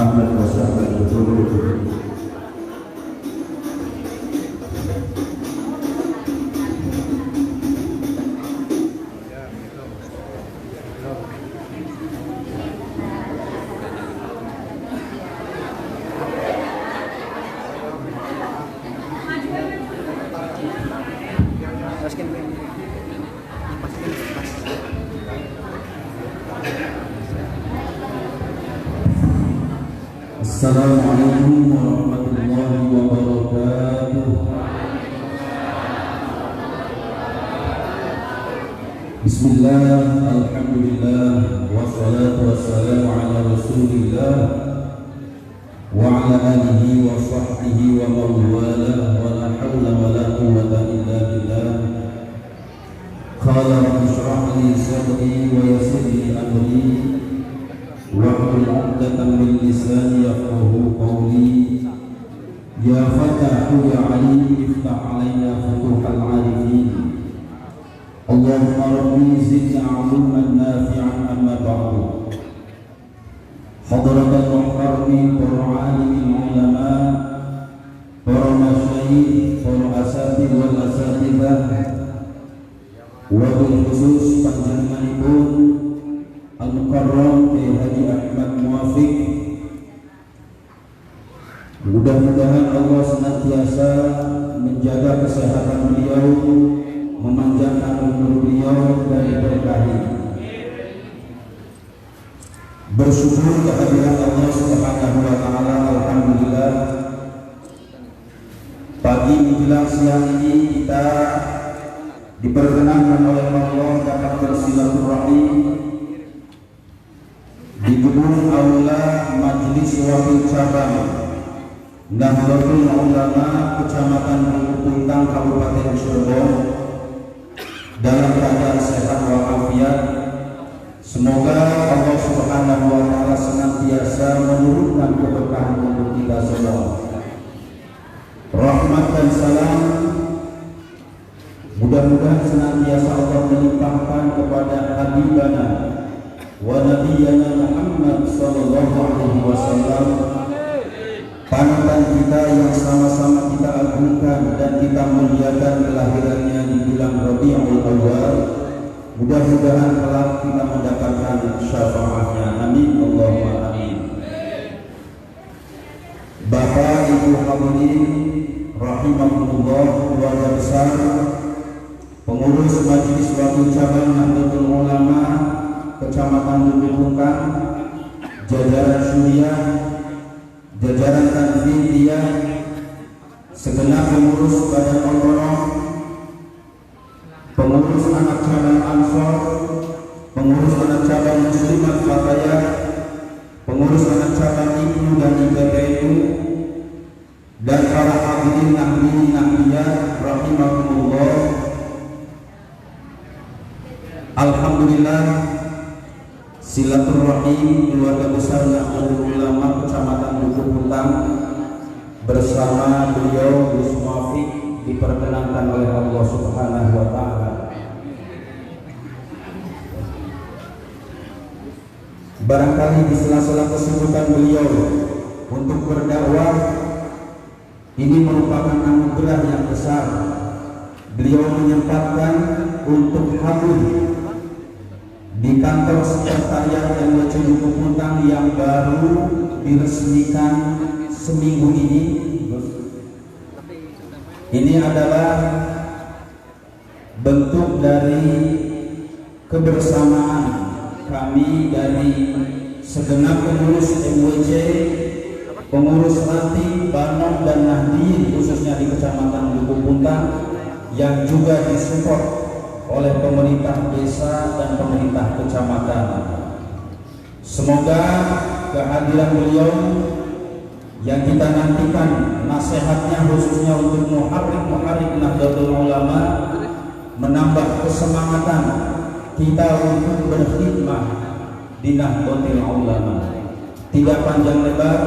Ahmad Wasyafat Betul. Assalamualaikum warahmatullahi wabarakatuh. Bismillah, alhamdulillah, wassalatu wassalamu ala rasulillah wa ala alihi wa sahbihi wa mawala wa la hawla wa la quwwata illa billah. Qala rabbi shrah li sadri wa yassir li amri wahlul 'uqdatam min lisani yafqahu qawli. Ya Fatahu ya Alim iftah 'alaina futuhal 'arifin. Allahumma rabbi zidna 'ilman nafi'an amma ba'du. Hadratal muhtarami para 'alimin ulama, para masyayikh, para asatidz wal asatidzah, wabil khusus panjenenganipun Al-Mukarram Kiai Haji Ahmad Muwafiq. Mudah-mudahan Allah senantiasa menjaga kesehatan beliau, memanjangkan umur beliau dan diberkahi. Bersyukur kehadiran Allah Subhanahu wa taala, alhamdulillah. Pagi menjelang siang ini kita diperkenankan oleh Allah dapat bersilaturahmi di gedung aula Majelis Wakil Cabang Nahdlatul Ulama Kecamatan Bungkung, Kabupaten Cirebon dalam keadaan sehat walafiat. Semoga Allah Subhanahu wa taala senantiasa menurunkan keberkahan untuk kita semua. Rahmat dan salam mudah-mudahan senantiasa Allah melimpahkan kepada habibana wa nabiyyana Muhammad sallallahu alaihi wasallam, panutan kita yang sama-sama kita agungkan dan kita muliakan kelahirannya di bulan Rabiul Awal. Mudah-mudahan kelak kita mendapatkan syafaatnya. Amin Allahumma amin. Bapak Ibu hadirin rahimakumullah, keluarga besar, pengurus Majelis Wakil Cabang Nahdlatul Ulama Kecamatan Bungkung, jajaran Syuriah, jajaran Tanfidiyah, segenap pengurus Badan Otonom, pengurus anak cabang Ansor, pengurus anak cabang Muslimat Fatayat, pengurus anak cabang Ibnu dan IPPNU, dan para hadirin nahdiyin nahdiyat rahimakumullah. Alhamdulillah, silaturahim keluarga besar Nahdlatul Ulama Kecamatan Bungkung bersama beliau Gus Muwafiq diperkenankan oleh Allah Subhanahu wa taala. Barangkali di sela-sela kesibukan beliau untuk berdakwah, ini merupakan anugerah yang besar. Beliau menyempatkan untuk hadir di kantor sekretariat MWC Bungkung yang baru diresmikan seminggu ini. Ini adalah bentuk dari kebersamaan kami dari segenap pengurus MWC, pengurus Ratib, Banom dan Nahdiyin khususnya di Kecamatan Bungkung yang juga disupport oleh pemerintah desa dan pemerintah kecamatan. Semoga kehadiran beliau yang kita nantikan nasihatnya khususnya untuk muharrik Nahdlatul Ulama menambah kesemangatan kita untuk berkhidmah di Nahdlatul Ulama. Tidak panjang lebar,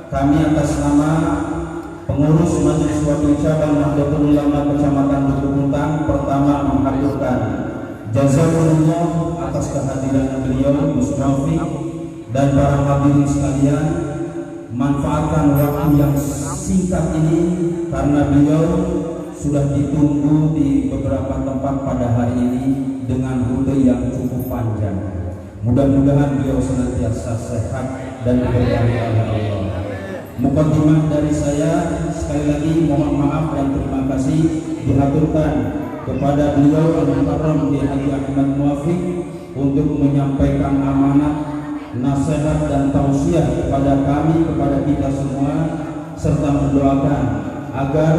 kami atas nama pengurus Majelis Wakil Cabang Nahdlatul Ulama Kecamatan Bungkung pertama menghaturkan jazakumullah atas kehadiran beliau Gus Muwafiq dan para hadirin sekalian. manfaatkan waktu yang singkat ini karena beliau sudah ditunggu di beberapa tempat pada hari ini dengan rute yang cukup panjang. Mudah-mudahan beliau senantiasa sehat dan diberkahi oleh Allah. Mukaddimah dari saya, sekali lagi mohon maaf dan terima kasih dihaturkan kepada beliau Al-Mukarram Haji Ahmad Muwafiq untuk menyampaikan amanat, nasihat dan tausiah kepada kami, kepada kita semua, serta mendoakan agar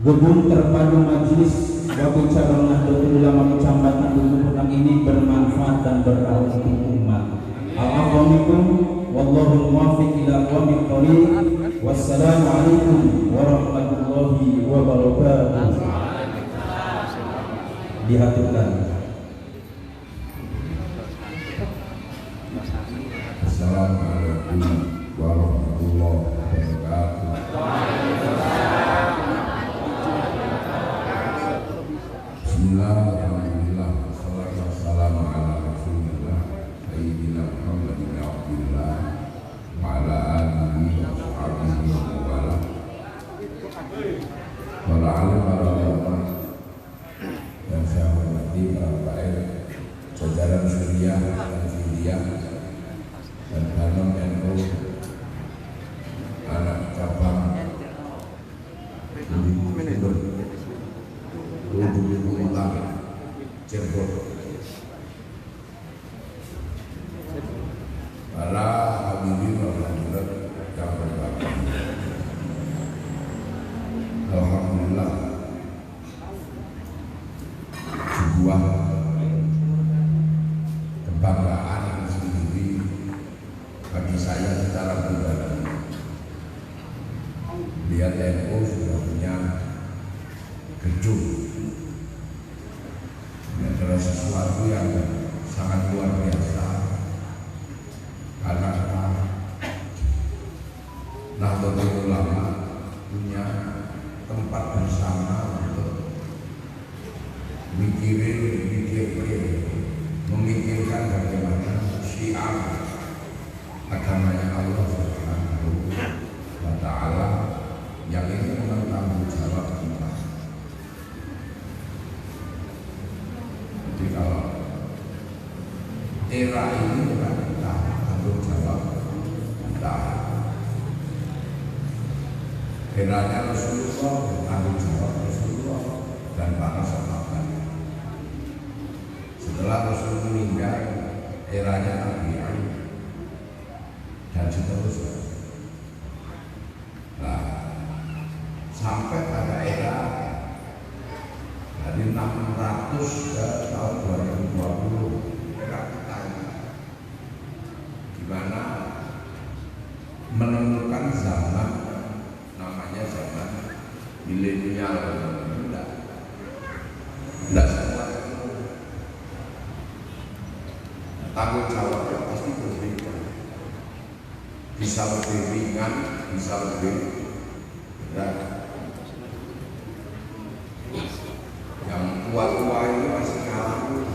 gedung terpadu majelis Wakil Cabang Nahdlatul Ulama Kecamatan Bulukunang ini bermanfaat dan berkah untuk umat. Al-Afwamikum wallahu muwaffiq ila aqwamit thoriq. Wassalamualaikum warahmatullahi wabarakatuh. Dihaturkan. Assalamualaikum warahmatullahi wabarakatuh. Bismillahirrahmanirrahim. Wassalatu wassalamu ala Rasulillah Sayyidina Muhammad bin Abdillah wa ala alihi wa sahbihi wa wala. Para alim, para ulama yang saya hormati, para baik jajaran Suriah dan Suriah dan Hanum NU, anak cabang Lubuk Utara Cirebon, para hadirin wal hadirat yang berbahagia. Alhamdulillah, sebuah kebanggaan sendiri bagi saya secara pribadi. Lihat NU sudah punya gedung. Ini adalah sesuatu yang sangat luar biasa karena Nahdlatul Ulama punya tempat bersama untuk memikirkan bagaimana syiar agamanya Allah Subhanahu wa Ta'ala yang ini menanggung jawab kita. Jadi kalau era ini bukan kita tanggung jawab kita, eranya Rasulullah, tanggung jawab Rasulullah dan para sahabat. Setelah Rasul meninggal, eranya Nabi Ali dan seterusnya. Nah, sampai pada era dari 600 ke tahun 2020, era kita di mana menemukan zaman namanya zaman milenial. Tidak semua tanggung jawabnya pasti berbeda, bisa lebih ringan, bisa lebih berat. Yang tua-tua ini masih ngalamin.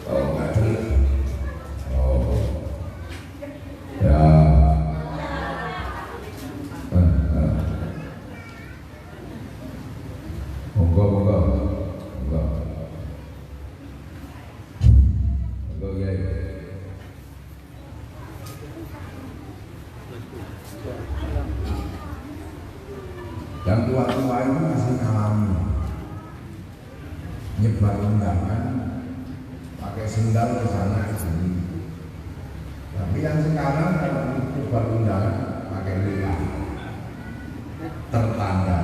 Oh, nggak dengar. Oh, ya. Moga. Ya. Yang tua-tua itu masih ngalami nyebar undangan pakai sendal ke sana ke sini. Tapi yang sekarang kalau nyebar undangan pakai lilin tertanda.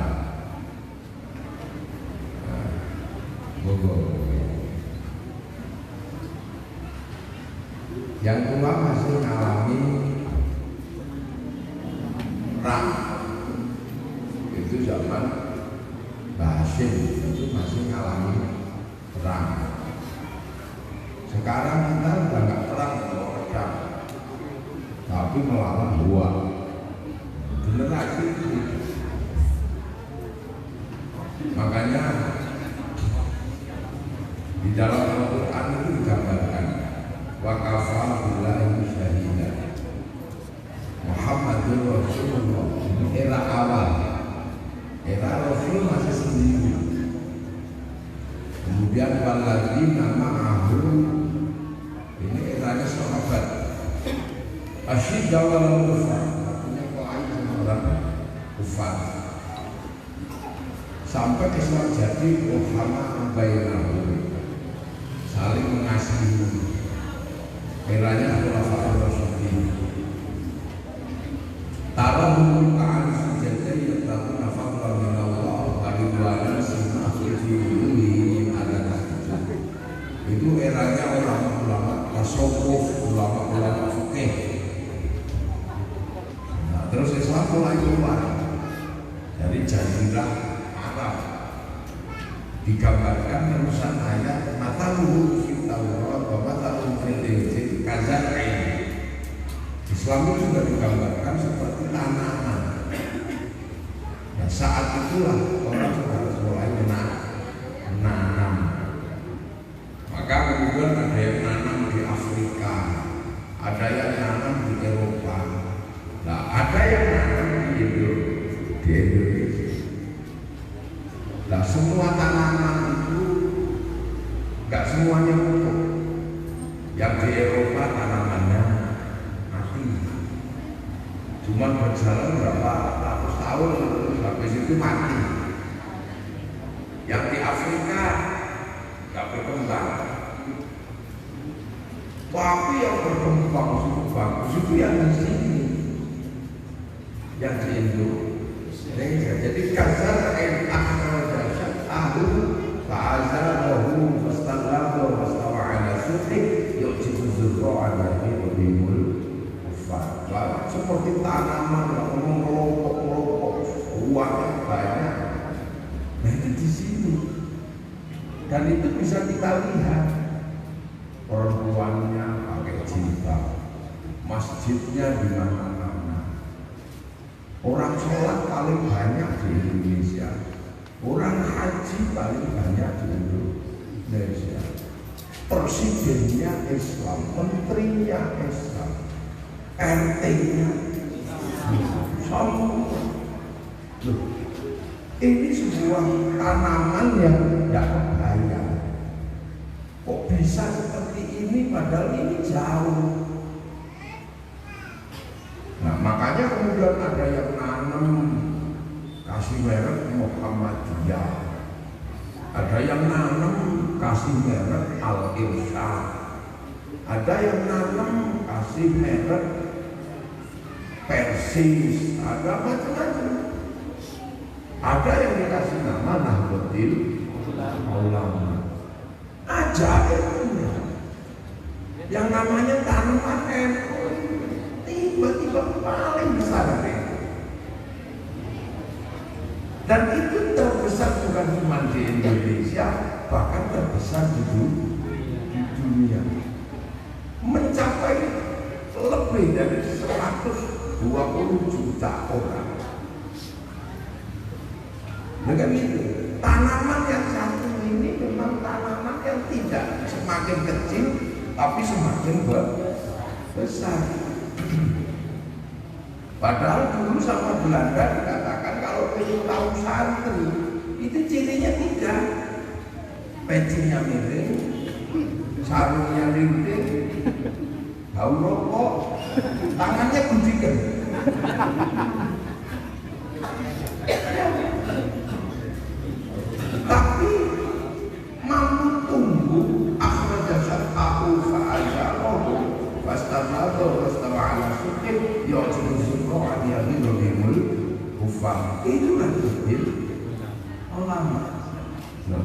Yang tua masih ngalami perang, itu zaman Basim itu masih ngalami perang. Sekarang kita udah nggak perang kalau pedang, tapi melawan dua generasi itu. Makanya di dalam Al-Quran itu digambarkan wa kafa billahi syahida Asyidda wal kufar, artinya kelain orang kufar. Sampai Islam jadi Muhammad bainahum, saling mengasihi. Eranya Khulafaur Rasyidin. Tarahum ka'an sujadai yattaquna fadlan min Allah wa ridwanan simahum fi wujuhihim ala tahajjud. Itu eranya ulama-ulama tasawuf, ulama-ulama fikih. Nah, terus Islam mulai keluar dari jazirah Arab. Digambarkan terusan ayat mataluhu fi Taurat wa mataluhu fil Injil kazar'in. Islam itu sudah digambarkan seperti tanaman. Nah, saat itulah orang harus mulai menanam. Maka kemudian ada yang nanam di Afrika, ada yang nanam di Eropa, nah, ada yang nanam di Indonesia. Nah, semua tanaman itu nggak semuanya utuh. Yang di Eropa tanamannya mati, cuma berjalan berapa ratus tahun terus habis itu mati. Yang di Afrika nggak berkembang. Tapi yang berkembang cukup bagus itu yang di sini, yang di Indonesia. Jadi kasar akhirnya ahlu fa'azalahu fastallahu wastawa'ala suti yu'jibu zurro'an dari udimul kufar. Seperti tanaman yang melompok-melompok, uangnya banyak. Nah itu di sini. Dan itu bisa kita lihat, perempuannya pakai jilbab, masjidnya di mana-mana. Orang sholat paling banyak di Indonesia, orang haji paling banyak di Indonesia. Presidennya Islam, menterinya Islam, RT-nya Islam. Ini sebuah tanaman yang tidak kebayang. Kok bisa seperti ini padahal ini jauh. Nah makanya kemudian ada yang nanam kasih merek Muhammadiyah, ada yang nanam kasih merek Al-Irsyad, ada yang nanam kasih merek Persis, ada macam-macam. Ada yang dikasih nama Nahdlatul Ulama. Ajaib yang namanya tanaman NU tiba-tiba paling besar itu. Dan itu terbesar bukan cuma di Indonesia, bahkan terbesar di dunia, mencapai lebih dari 120 juta orang. Dengan itu, tanaman yang satu ini memang tanaman yang tidak semakin kecil, tapi semakin besar. Padahal dulu sama Belanda dikatakan kalau ingin tahu santri, itu cirinya tidak, pecinya miring, sarungnya rinting, bau rokok, tangannya gundikan. Tapi mampu tumbuh akhrajasat aku fa'azalahu fastamadu wastawa'ala sukin ya'jibu surro'an ya'jibu kufar. Itulah tujuan ulama.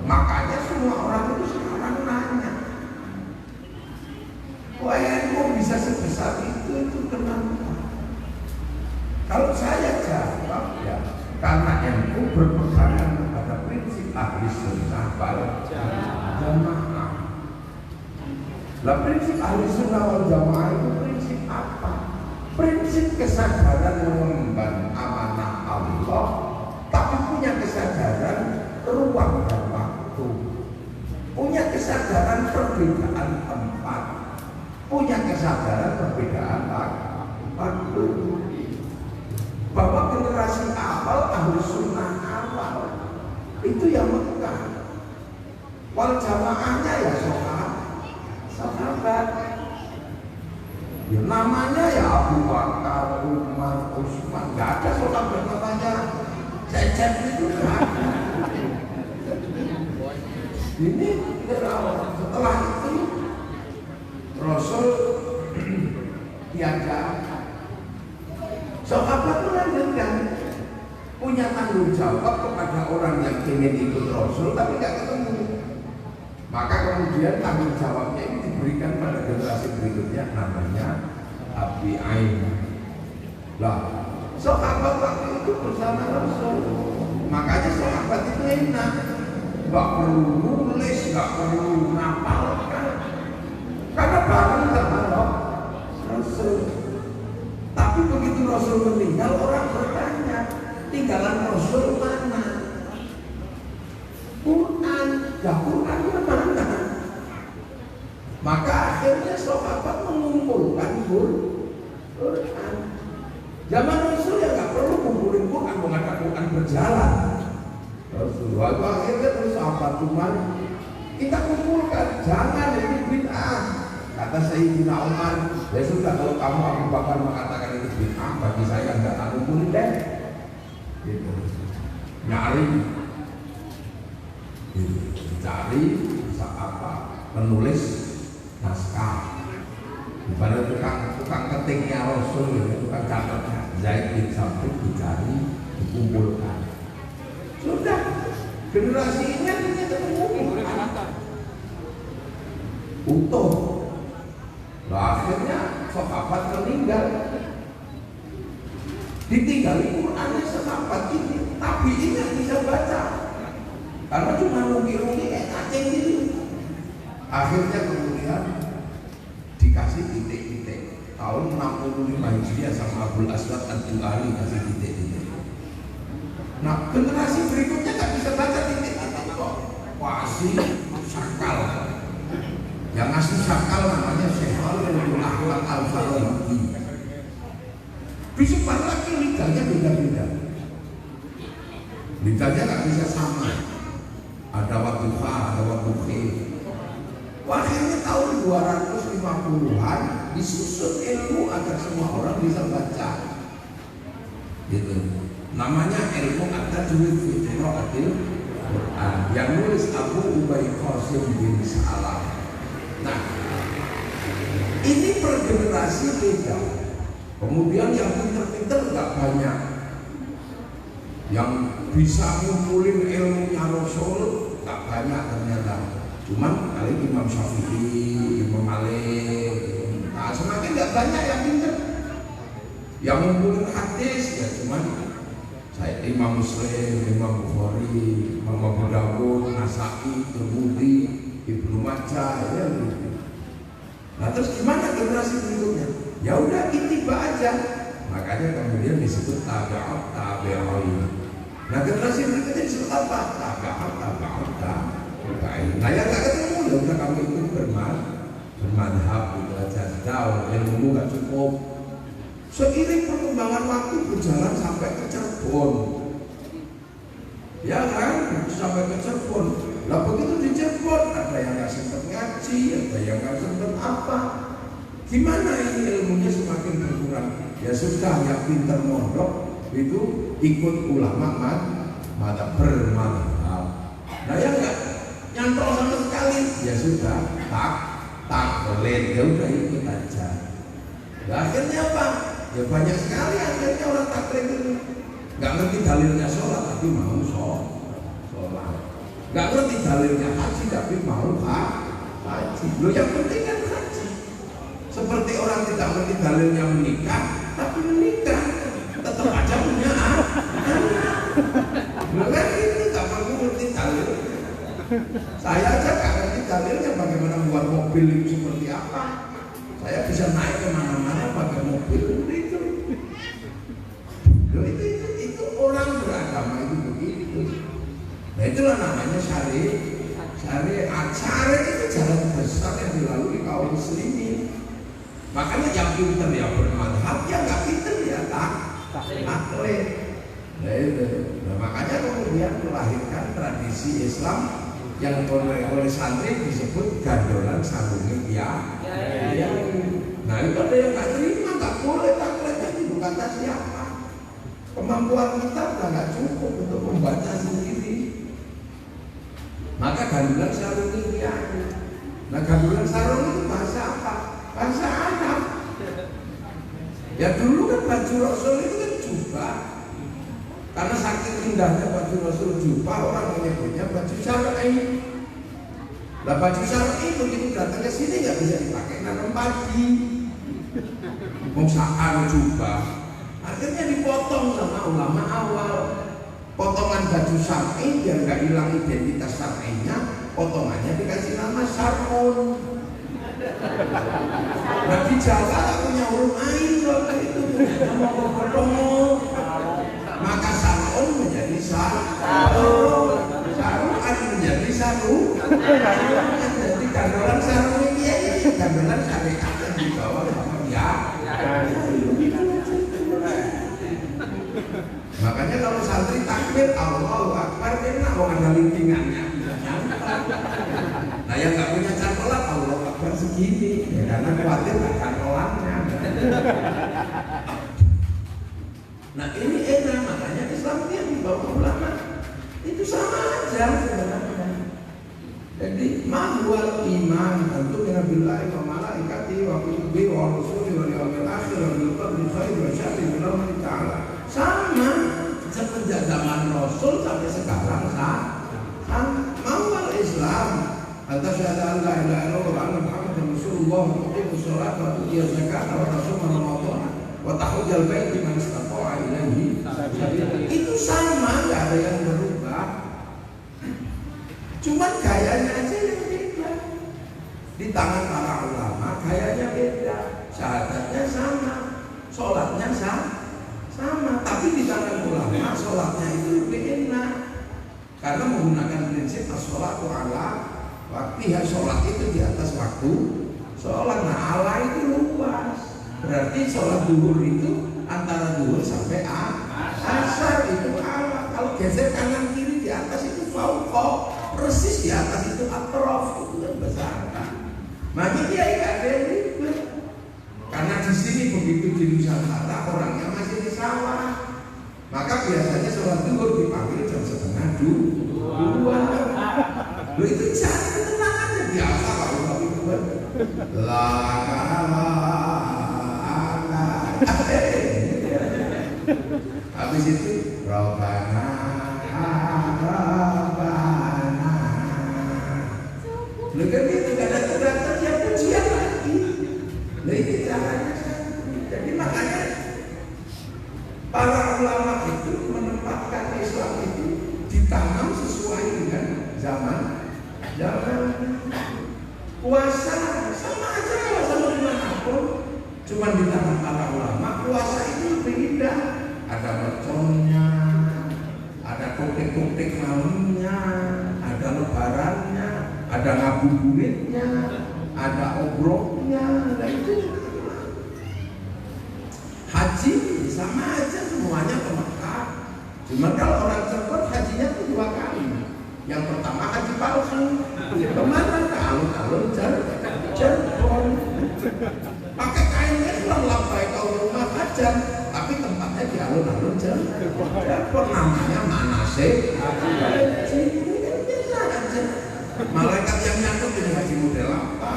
Makanya semua orang itu sekarang nanya, kok bisa sebesar itu kenapa? Kalau saya jawab ya karena NU berpegangan pada prinsip ahli sunnah wal jamaah. Lah prinsip ahli sunnah wal jamaah itu prinsip apa? Prinsip kesadaran mengemban amanah Allah, tapi punya kesadaran ruang dan waktu, punya kesadaran perbedaan tempat, punya kesadaran perbedaan waktu. Bahwa generasi awal ahli sunnah awal itu yang Mekah, wal jamaahnya ya sahabat. Ya namanya ya Abu Bakar, Umar, Utsman, nggak ada sahabat namanya Cecep itu kan. Ini setelah itu Rasul tiada. Sahabat melanjutkan punya tanggung jawab kepada orang yang ingin ikut Rasul tapi nggak ketemu. Maka kemudian tanggung jawabnya ini diberikan pada generasi berikutnya, namanya tabi'in. Lah, sahabat waktu itu bersama Rasul. Makanya sahabat itu enak, nggak perlu nulis, nggak perlu ngapalkan, karena bareng sama Rasul. Tapi begitu Rasul meninggal, orang bertanya, tinggalan Rasul mana? Quran, ya Qurannya mana? Maka akhirnya sahabat mengumpulkan Quran. Zaman Rasul ya nggak perlu kumpulin Quran, mengatakan Quran berjalan. Rasulullah itu akhirnya terus sahabat cuman kita kumpulkan, jangan ini bid'ah. Kata Sayyidina Umar, ya sudah kalau kamu Abu Bakar mengatakan itu bid'ah, bagi saya nggak tak kumpulin deh. Gitu. Nyari, dicari bisa apa? Penulis naskah. Pada tukang ketiknya Rasul, tukang catatnya Zaid bin Sabit dicari, dikumpulkan. Sudah, generasi ini akhirnya ketemu utuh. Nah, akhirnya sahabat meninggal, ditinggali Qurannya sahabat ini, tapi ini bisa baca karena cuma rungi-rungi kayak cacing gitu. Akhirnya kemudian dikasih titik-titik tahun 65 Hijriah sama Abdul Aswad Ad-Du'ali kasih titik-titik. Nah, generasi berikutnya nggak bisa baca titik-titik kok. Wasi sakal. Yang ngasih sakal namanya Syekh Abdul Ahmad Al-Farabi. Disebar lagi lidahnya beda-beda. Lidahnya nggak bisa sama. Ada wadduha, ada wadduhi. Akhirnya tahun 250-an disusun ilmu agar semua orang bisa baca. Gitu. Namanya ilmu at-tajwid fi qiraatil Quran. Yang nulis Abu Ubay Qasim bin Salam. Nah, ini per generasi beda. Kemudian yang pinter-pinter nggak banyak. Yang bisa ngumpulin ilmunya Rasul nggak banyak ternyata. Cuman kali Imam Syafi'i, Imam Malik. Nah, semakin nggak banyak yang pinter. Yang ngumpulin hadis ya cuman saya Imam Muslim, Imam Bukhari, Imam Abu Dawud, Nasa'i, Tirmidzi, Ibnu Majah ya gitu. Nah terus gimana generasi berikutnya? Ya udah ittiba aja. Makanya kemudian disebut tabi'ut tabi'in. Nah generasi berikutnya disebut apa? Tabi'ut tabi'in. Nah yang nggak ketemu ya udah kamu ikut bermadhab gitu aja. Jauh ilmu nggak cukup. Seiring perkembangan waktu berjalan sampai ke Cirebon, ya kan, sampai ke Cirebon. Lah begitu di Cirebon ada yang nggak sempat ngaji, ada yang nggak sempat apa. Gimana ini ilmunya semakin berkurang? Ya sudah, yang pintar mondok itu ikut ulama bermadhab. Nah yang nggak nyantol sama sekali, ya sudah taklid, ya udah ikut aja. Nah, akhirnya apa? Ya banyak sekali akhirnya orang taklid itu nggak ngerti dalilnya sholat tapi mau sholat, nggak ngerti dalilnya haji tapi mau haji. Loh yang penting kan haji. Seperti orang tidak ngerti dalilnya menikah tapi menikah tetap aja punya anak. Loh kan itu nggak perlu ngerti dalil. Saya aja nggak ngerti dalilnya bagaimana buat mobil itu seperti apa. Saya bisa naik kemana-mana pakai mobil itu. Loh, itu orang beragama itu begitu. Nah itulah namanya syariat. Syariat itu jalan besar yang dilalui kaum muslimin. Makanya yang pinter ya bermadhab, yang nggak pinter ya taklid. Nah itu. Nah, makanya kemudian melahirkan tradisi Islam yang oleh santri disebut gandolan sarungi ya. Nah Nah itu ada yang nggak terima, nggak boleh taklidnya itu kata siapa? Kemampuan kita udah nggak cukup untuk membaca sendiri. Maka gandulan sarung ini ya. Nah gandulan sarung itu bahasa apa? Bahasa Arab. Ya dulu kan baju Rasul itu kan jubah. Karena saking indahnya baju Rasul jubah, orang menyebutnya baju syar'i. Lah baju syar'i begitu datang ke sini nggak bisa dipakai nanam padi. Muksaan jubah. Akhirnya dipotong sama ulama awal. Potongan baju syar'i biar nggak hilang identitas syar'inya, potongannya dikasih nama sarun. Nah di Jawa punya huruf ain waktu itu, mau ketemu. Maka sarun menjadi sarun, sarun menjadi sarun. Jadi gandolan sarun ini ya gandolan syariat yang dibawa sama dia. Makanya kalau santri takbir Allahu Akbar enak mau ada lintingannya. Nah yang nggak punya cantolan Allahu Akbar segini, ya, karena khawatir nggak cantolannya. Nah ini enak, makanya Islam ini yang dibawa ulama itu sama aja sebenarnya. Jadi mahwal iman tentu dengan billahi wa malaikati wa kutubi wa rusuli wa yaumil akhir wa bil qadri khair wa syarri min Allah Ta'ala. Sama semenjak zaman Rasul sampai sekarang sama mahwal Islam. Atas syahada la ilaha illallah wa anna Muhammadar Rasulullah wa tuqimus shalah wa tu'tiyaz zakata wa tasuma Ramadan wa tahujjal bait liman istata'a ilaihi sabila. Itu sama, enggak ada yang berubah. Cuman gayanya aja yang beda. Di tangan para ulama gayanya beda. Syahadatnya sama, sholatnya sama. Tapi di tangan ulama sholatnya itu lebih enak. Karena menggunakan prinsip as-sholatu ala waktiha, sholat itu di atas waktu sholat. Nah ala itu luas. Berarti sholat duhur itu antara duhur sampai asar itu ala. Kalau geser kanan kiri di atas itu fauqa. Persis di atas itu atrof, itu kan besar. Makanya dia nggak ada yang ribet. Karena di sini begitu di Nusantara orangnya masih di sawah, maka biasanya sholat duhur dipanggil jam 1:30. Lo itu cari ketenangannya biasa kalau tapi buat habis itu Rabbana kan itu kadang-kadang dia pujian lagi. Nah ini caranya. Jadi makanya para ulama itu menempatkan Islam itu ditanam sesuai dengan zaman. Puasa sama aja puasa dimanapun. Cuman di tangan para ulama puasa itu beda. Ada merconnya, ada koktek-koktek malamnya, ada lebarannya, ada ngabuburitnya, ada obroknya, dan itu haji sama aja semuanya ke Mekah. Cuma kalau orang cepet hajinya itu 2 kali. Yang pertama haji palsu, kemana? Ke alun-alun Cirebon. Pakai kainnya Islam labbaik Allahumma hajjan, tapi tempatnya di alun-alun Cirebon, namanya manasik haji. Biasa aja. Malaikat yang nyangkut ini haji model apa?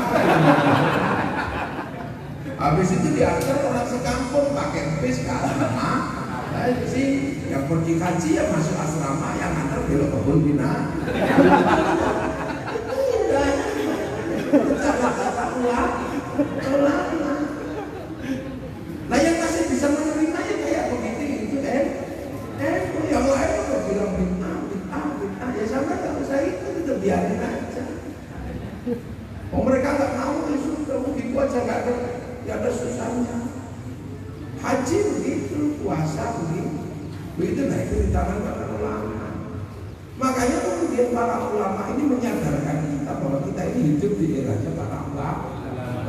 Habis itu diantar orang sekampung pakai bis ke asrama. Haji yang pergi haji ya masuk asrama, yang antar belok kebun binatang. Kata ulama. Nah yang masih bisa menerima ya kayak begitu itu yang lain udah bilang bintang ya sama nggak usah itu biarin aja. Oh mereka nggak mau ya sudah begitu aja, nggak ada susahnya. Haji begitu, puasa begitu, nah itu di tangan para ulama. Makanya kemudian para ulama ini menyadarkan kita bahwa kita ini hidup di eranya para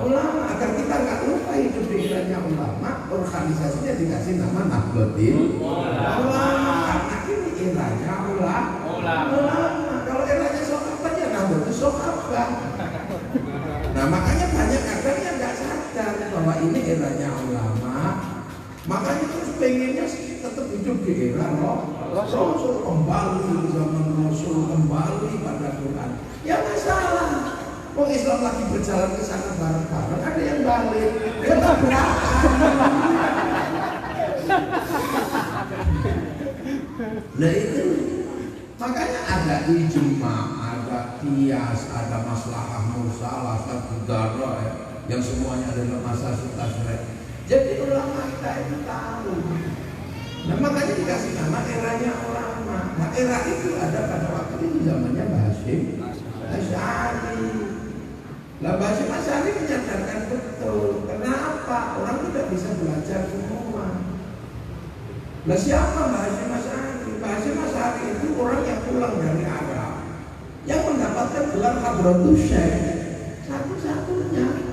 ulama, agar kita nggak lupa hidup di eranya ulama. Organisasinya dikasih nama Nahdlatul Ulama, karena ini eranya ulama. Kalau eranya Sahabat ya Nahdlatul Sahabat. Nah makanya banyak kadang yang nggak sadar bahwa ini Makanya terus pengennya tetap hidup di era Rasul, kembali zaman Rasul, kembali pada Quran. Ya masalah. Wong Islam lagi berjalan ke sana bareng-bareng, ada yang balik, ya tabrakan. Nah itu makanya ada ijma, ada qiyas, ada maslahah musalah, ada yang semuanya adalah masalah tasrih. Jadi ulama kita itu tahu. Nah makanya dikasih nama eranya ulama. Nah era itu ada pada waktu itu zamannya Hasyim Asy'ari. Lah Hasyim Asy'ari menyadarkan betul kenapa orang tidak bisa belajar semua. Lah siapa Hasyim Asy'ari? Hasyim Asy'ari itu orang yang pulang dari Arab yang mendapatkan gelar Hadratus Syekh satu-satunya.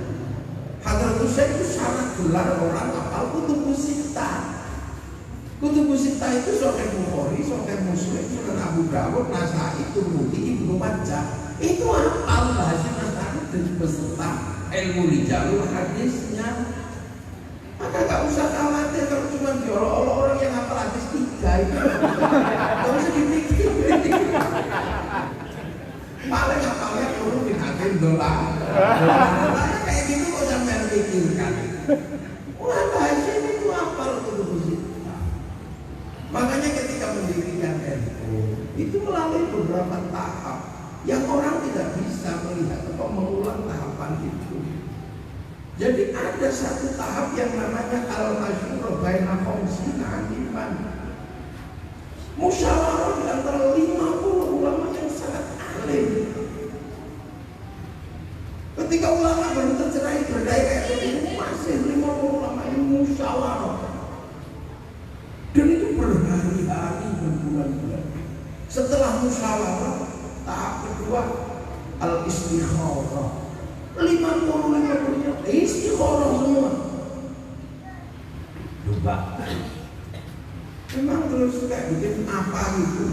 Hadratus Syekh itu syarat gelar orang hafal Kutubus Sittah. Kutubus Sittah itu Sahih Bukhari, Sahih Muslim, Sunan Abu Dawud, Nasa'i, Tirmidzi, Ibnu Majah. Itu hafal Hasyim Asy'ari dan beserta ilmu rijalul hadisnya. Maka gak usah khawatir kalau cuma diolok-olok orang yang hafal hadis 3 itu. Gak usah dipikirin. Paling hafalnya turun di hakim dolar. Kayak gitu kok sampai pikirkan. Wah Hasyim itu hafal Kutubus Sittah. Makanya ketika mendirikan NU itu melalui beberapa tahap yang orang tidak bisa melihat atau mengulang tahapan itu. Jadi ada satu tahap yang namanya al-masyurah baina khamsina aliman. Musyawarah di antara 50 ulama yang sangat alim. Ketika ulama baru tercerai berdaya kayak begini, masih 50 ulama ini musyawarah. Dan itu berhari-hari, berbulan-bulan. Setelah musyawarah, tahap kedua al-istikharah. 50-50-nya istikharah semua. Coba. Memang terus kayak bikin apa gitu.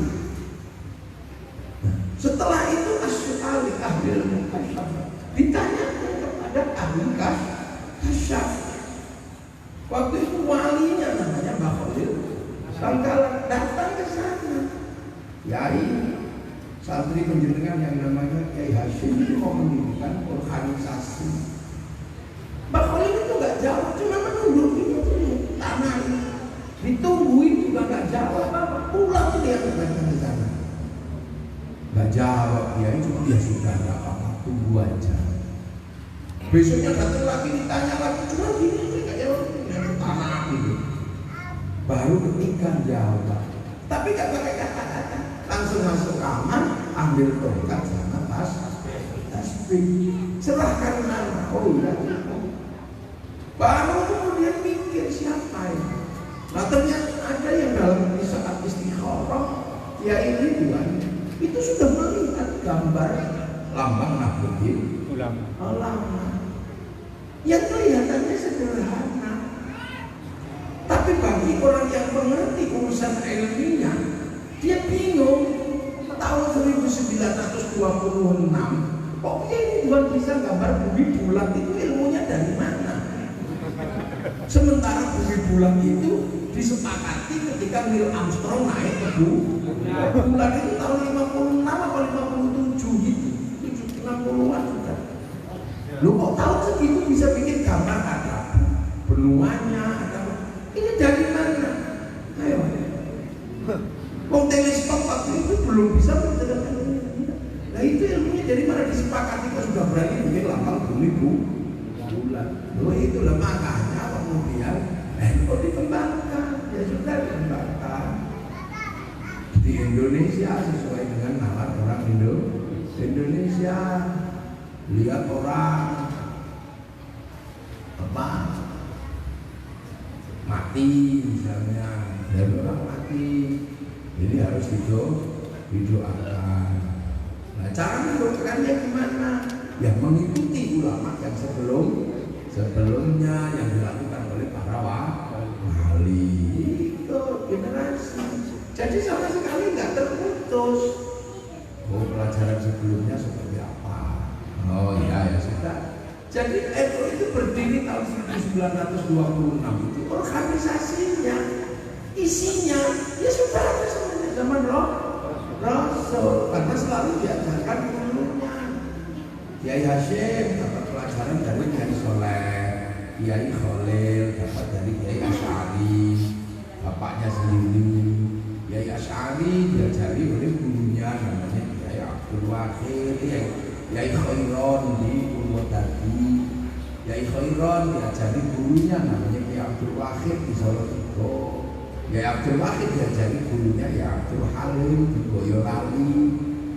Setelah itu as-su'ali ahli al-mukasyaf. Ditanyakan kepada ahli kasyaf. Waktu itu walinya namanya Mbah Khalil Bangkalan datang ke sana. Yai santri penjenengan yang namanya Kiai Hasyim itu mau mendirikan organisasi. Mbah Khalil itu nggak jawab, cuma menunjukin itu tanah ini. Ditungguin juga nggak jawab apa. Pulang dia ke sana. Nggak jawab dia, cuma dia sudah nggak apa-apa, tunggu aja. Besoknya datang lagi ditanya lagi, cuma gini nggak jawab. Tanah itu baru ketika jawab, tapi nggak pakai kata-kata, langsung masuk kamar, ambil tongkat sama tasbih, serahkan nama. Oh iya, baru kemudian mikir siapa ini. Nah ternyata ada yang dalam saat istikharah, ya ini Tuhan itu sudah melihat gambar lambang Nahdlatul Ulama yang kelihatannya sederhana. Tapi bagi orang yang mengerti urusan ilmiah, dia bingung. Tahun 1926, kok ini Tuhan bisa gambar bumi bulat itu ilmunya dari mana? Sementara bumi bulat itu disepakati ketika Neil Armstrong naik ke bulan itu tahun 56 atau 57 gitu, 60-an sudah. Lu kok tahun segitu bisa bikin gambar ada benuanya, ada ini dari mana? Ayo. Wong teleskop waktu itu belum bisa menceritakan ini. Nah itu ilmunya dari mana disepakati kok sudah berani bikin lambang bumi bulan. Loh itulah makanya kemudian kok dikembangkan, ya sudah dikembangkan di Indonesia sesuai dengan nama orang Indonesia. Lihat orang apa mati misalnya, dan orang mati ini harus didoakan. Nah cara mendoakannya gimana? Ya mengikuti ulama yang sebelumnya yang dilakukan oleh para wali itu generasi. Jadi sama sekali nggak terputus. Oh pelajaran sebelumnya seperti apa? Oh iya ya sudah. Jadi NU itu berdiri tahun 1926 itu organisasinya, isinya ya sudah ada sebenarnya zaman Rasul, karena selalu diajarkan dulunya. Kiai Hasyim dapat pelajaran dari Kiai Soleh, Kiai Khalil dapat dari Kiai Asy'ari, bapaknya sendiri. Kiai Asy'ari diajari oleh gurunya namanya Kiai Abdul Wahid, Kiai Khairon di Purwodadi. Kiai Khairon diajari gurunya namanya Kiai Abdul Wahid di Solo Tigo. Kiai Abdul Wahid diajari gurunya Kiai Abdul Halim di Boyolali.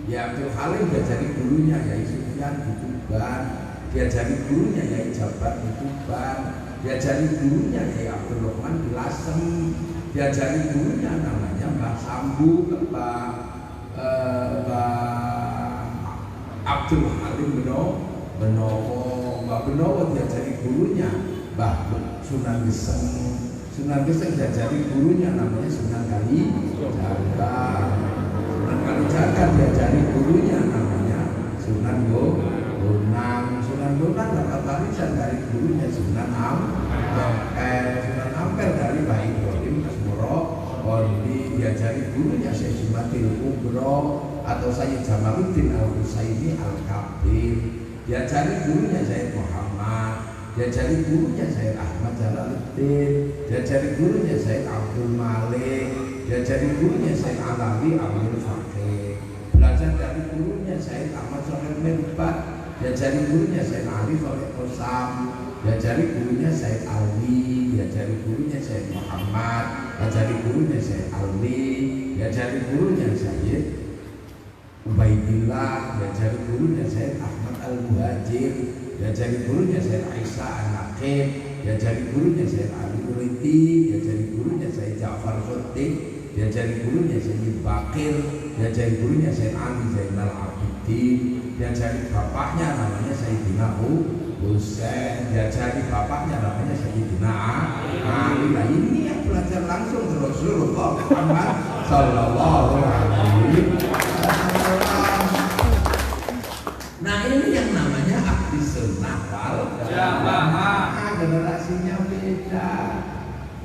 Kiai Abdul Halim diajari gurunya Kiai Sufyan di Tuban. Diajari gurunya Kiai Jabat di Tuban. Diajari gurunya Kiai Abdul Rahman di Lasem. Diajari gurunya namanya Mbah Sambu, Mbah Abdul Halim Benowo. Mbah Benowo diajari gurunya Mbah Sunan Geseng. Sunan Geseng diajari gurunya namanya Sunan Kalijaga. Sunan Kalijaga diajari gurunya namanya Sunan Bonang. Sunan Bonang dapat warisan dari gurunya Sunan Ampel. Sunan Ampel dari Mbah Ibrahim Asmoro. Diajari gurunya Syekh Jumatil Kubro atau Sayyid Jamaluddin Al-Husaini Al-Kabir. Diajari gurunya Sayyid Muhammad. Diajari gurunya Sayyid Ahmad Jalaluddin. Diajari gurunya Sayyid Abdul Malik. Diajari gurunya Sayyid Alawi Amir Fakih. Belajar dari gurunya Sayyid Ahmad Sohail Mirbat. Diajari gurunya Sayyid Arif Oleh Kosam. Diajari gurunya Sayyid Ali. Diajari gurunya Sayyid Muhammad. Diajari gurunya Sayyid Ali. Diajari gurunya Sayyid Ubaidillah. Diajari gurunya Sayyid Ahmad Al-Muhajir. Diajari gurunya Sayyid Aisyah An-Naqib. Diajari gurunya Sayyid Ali Muridi. Diajari gurunya Sayyid Ja'far Sotik. Diajari gurunya Sayyid Bakir. Diajari gurunya Sayyid Ali Zainal Abidin. Diajari bapaknya namanya Sayyidina Husain. Diajari bapaknya namanya Sayyidina Ali. Nah ini yang belajar langsung Rasulullah Muhammad Sallallahu Alaihi Wasallam. Nah ini yang namanya ahli sunnah wal jamaah. Generasinya beda.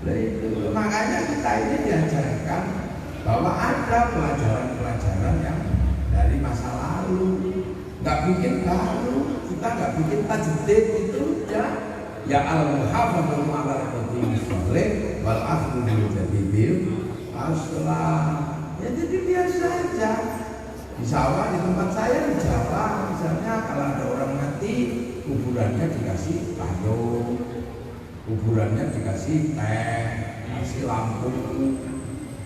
Itu makanya kita ini diajarkan bahwa ada pelajaran-pelajaran yang dari masa lalu, nggak bikin baru, kita nggak bikin tajdid itu ya al-muhafadzatu 'alal qadimi sholih wal akhdhu bil jadidil aslah. Ya jadi biasa aja. Di sawah di tempat saya di Jawa misalnya kalau ada orang mati kuburannya dikasih kado, kuburannya dikasih teh, dikasih lampu.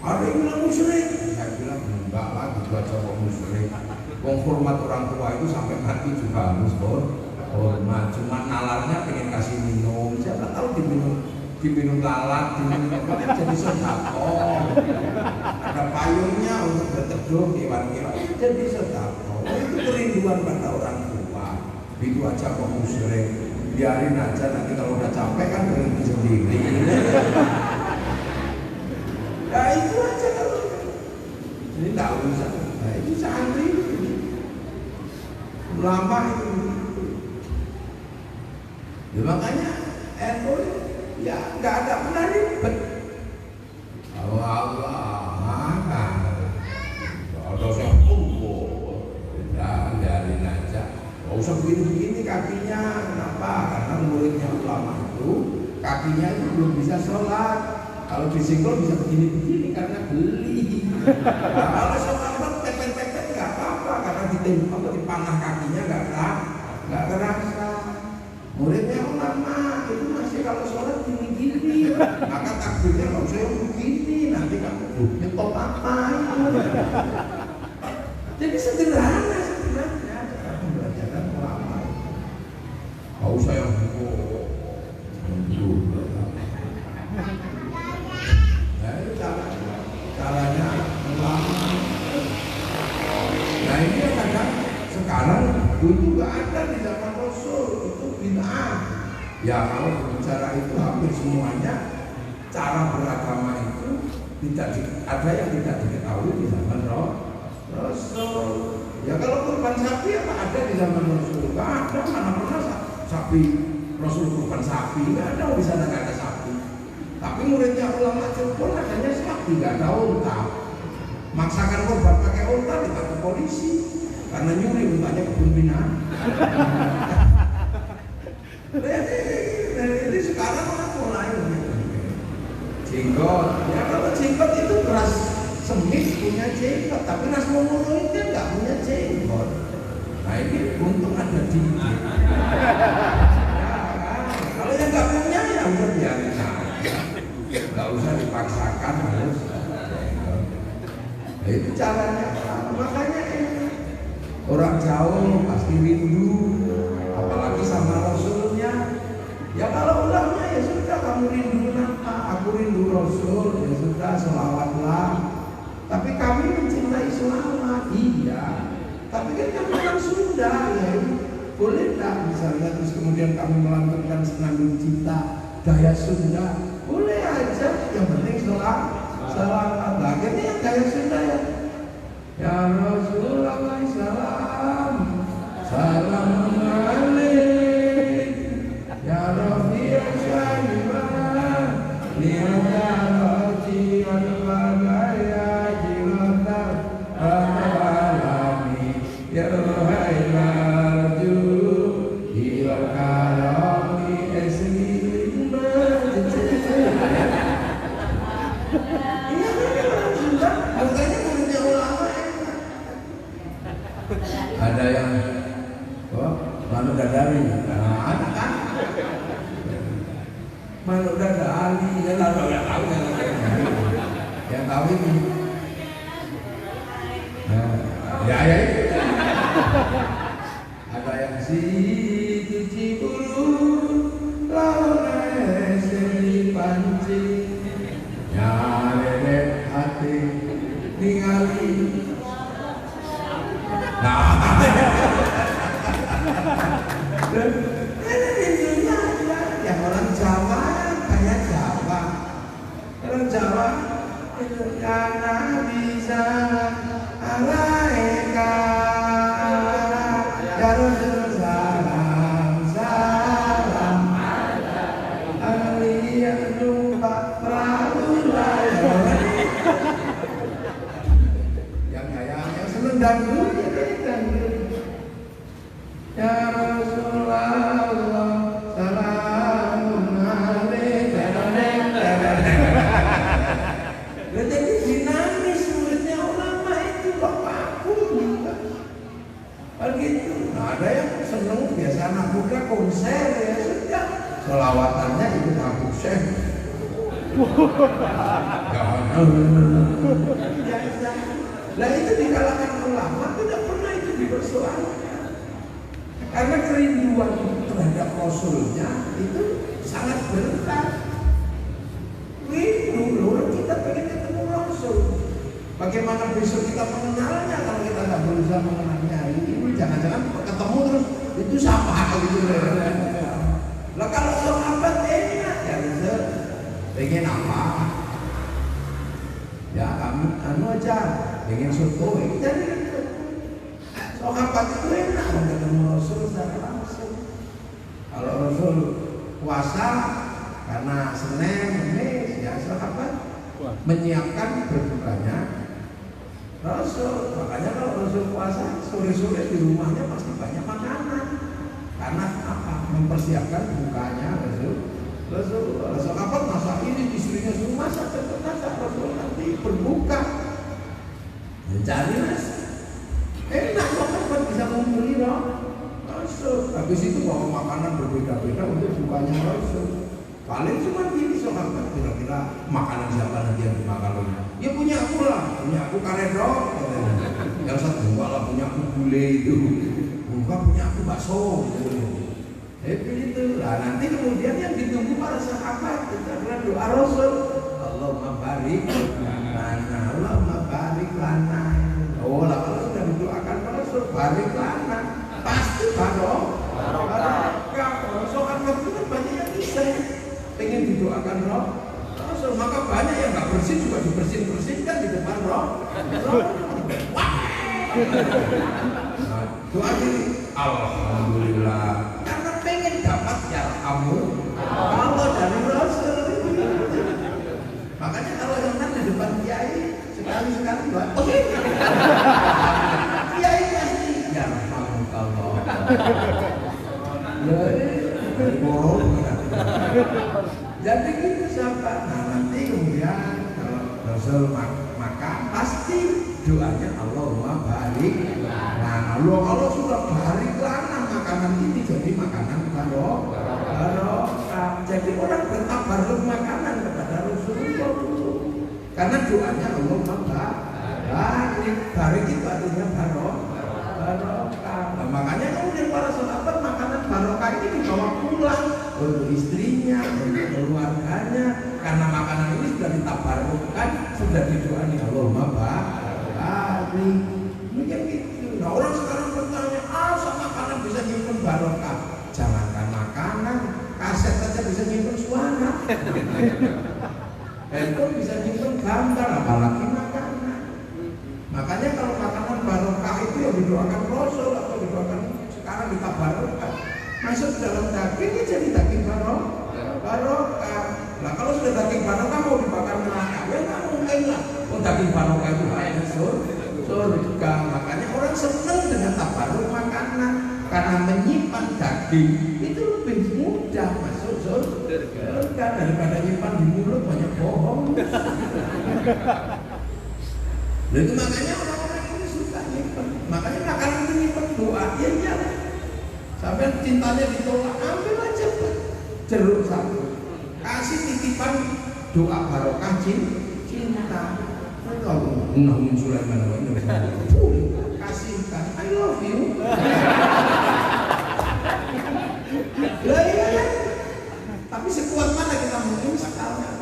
Ada yang bilang musyrik, saya bilang enggak lah gitu aja kok musyrik. Hormat orang tua itu sampai mati juga harus hormat. Cuma nalarnya pengen kasih minum, siapa tahu diminum lalat, diminum apa jadi sedekah. Ada payungnya untuk berteduh hewan-hewan jadi sedekah. Itu kerinduan pada orang tua. Itu aja kok musyrik. Biarin aja, nanti kalau udah capek kan berhenti sendiri. Ya itu aja kalau ini tak usah. Nah itu santri ulama itu. Ya makanya NU ya nggak ada pernah ribet. Allah maka ada yang biarin aja. Gak usah begini-begini kakinya. Kenapa? Karena muridnya ulama itu kakinya itu belum bisa sholat. Kalau disenggol bisa begini-begini karena beli. Nah, kalau sholat pepet-pepet nggak apa-apa karena dipanah kakinya nggak kerasa. Muridnya ulama itu masih kalau sholat gini-gini. Maka takbirnya nggak usah yang begini. Nanti kamu nyetop apa itu. Jadi sederhana sebenarnya pembelajaran ulama. Gak usah yang nah itu caranya ulama. Nah ini yang kadang sekarang dulu gak ada di zaman Rasul itu bid'ah. Ya kalau berbicara itu hampir semuanya cara beragama itu ada yang tidak diketahui di zaman Rasul. Ya kalau kurban sapi apa ada di zaman Rasul? Gak ada, mana pernah sapi Rasul kurban sapi, nggak ada di sana, nggak ada sapi. Tapi muridnya ulama Cirebon adanya sapi, nggak ada unta. Maksakan korban pakai unta ditangkap polisi karena nyuri untanya kebun binatang. Jadi sekarang orang mulai jenggot. Ya kalau jenggot itu beras semit punya jenggot, tapi ras momono itu nggak punya jenggot. Nah ini untung ada di. Kalau yang nggak punya ya udah biarin aja, nggak usah dipaksakan harus. Nah, itu caranya. Makanya orang jauh pasti rindu, apalagi sama Rasulnya. Ya kalau ulangnya ya sudah, kamu rindu apa? Aku rindu Rasul, ya sudah selawatlah. Tapi kami mencintai selawat, iya. Tapi kan kami orang Sunda, ya boleh tak misalnya terus kemudian kami melantunkan senandung cinta gaya Sunda, boleh aja. Yang penting selawat. Akhirnya yang gaya Sunda ya Rasulullah salam, salam alaik, ya Rafiq syarifah, lihatlah jiwa bagaya jiwa alami, ya Rohailarju, hilang kalami esmi ada yang manuk dadari, nah, ada kan? Manuk dadari, ya lalu yang tahu yang tahu ini, nah, ya itu. Ada yang si cuci bulu, lawan seri panci, ya nenek hati ningali. Nah, yang orang Jawa kayak Jawa, orang Jawa itu karena bisa alaika ya Rasul salam salam aliyah numpak perahu yang seneng dangdut. Ya Rasulullah salamun alaika. Jadi dinamis muridnya ulama itu kok aku begitu. Nah, ada yang seneng biasa anak muda konser ya sudah selawatannya ikut Abu Syekh. Nah itu di kalangan ulama tidak pernah itu dipersoalkan. Karena kerinduan terhadap Rasulnya itu sangat berat. Rindu loh, kita pengen ketemu Rasul. Bagaimana besok kita mengenalnya kalau kita nggak berusaha mengenalnya? Ini jangan-jangan ketemu terus itu siapa gitu. Lah kalau sahabat enak ya bisa pengen apa? Ya kamu anu aja pengen soto jadi. Sahabat itu enak ketemu Rasul secara langsung. Kalau Rasul puasa karena Senin, Kamis, ya sahabat menyiapkan berbukanya Rasul. Makanya kalau Rasul puasa sore-sore di rumahnya pasti banyak makanan. Karena apa? Mempersiapkan bukanya Rasul. Sahabat masak ini, istrinya suruh masak, Rasul nanti berbuka. Mencari nasi. Enak sahabat bisa ngumpuli Rasul. Habis itu bawa makanan berbeda-beda untuk bukanya Rasul. Paling cuma gini sahabat, kira-kira makanan siapa nanti yang dimakan? Ya punya aku lah, punya aku karedok. Yang satu malah punya aku gulai itu, bukan punya aku bakso. Begitu lah. Nanti kemudian yang ditunggu para sahabat karena doa Rasul. Allahumma barik lana, Allahumma barik lana. Oh lah kalau sudah didoakan Rasul barik lana, pasti barokah. Soal waktu kan banyak yang bisa pengen didoakan Rasul, maka banyak yang nggak bersih juga dibersihkan di depan Rasul. Doa ini Alhamdulillah karena pengen Jadi gitu sahabat. Nah nanti kemudian kalau Rasul makan pasti doanya Allahumma barik. Nah kalau sudah barik lana makanan ini jadi makanan barokah. Jadi orang bertabaruk makanan kepada Rasulullah karena doanya Allahumma barik. Barik itu artinya barokah. Nah, makanya kemudian para sahabat makanan barokah ini dibawa pulang untuk istrinya, untuk keluarganya, karena makanan ini sudah ditabarukkan, sudah didoani Allahumma barik. Mungkin gitu. Nah orang sekarang bertanya, makanan bisa nyimpen barokah? Jangankan makanan, kaset saja bisa nyimpen suara. Handphone bisa nyimpen gambar, apalagi makanan. Makanya kalau makanan barokah itu yang didoakan Rasul atau didoakan sekarang ditabarukkan, masuk dalam daging ini jadi daging barokah. Nah kalau sudah daging barokah mau dibakar neraka, ya nggak mungkin lah. Daging barokah itu hanya surga. Makanya orang senang dengan tabaruk makanan karena menyimpan daging itu lebih mudah masuk surga daripada nyimpan di mulut banyak bohong. Nah itu makanya orang-orang ini suka nyimpan. Makanya makanan itu nyimpan doa. Ya sampai cintanya ditolak, ambil aja jeruk satu, kasih titipan doa barokah cinta. Kalau Nabi Sulaiman kasihkan I love you. Lah iya. Tapi sekuat mana kita mungkin sekarang.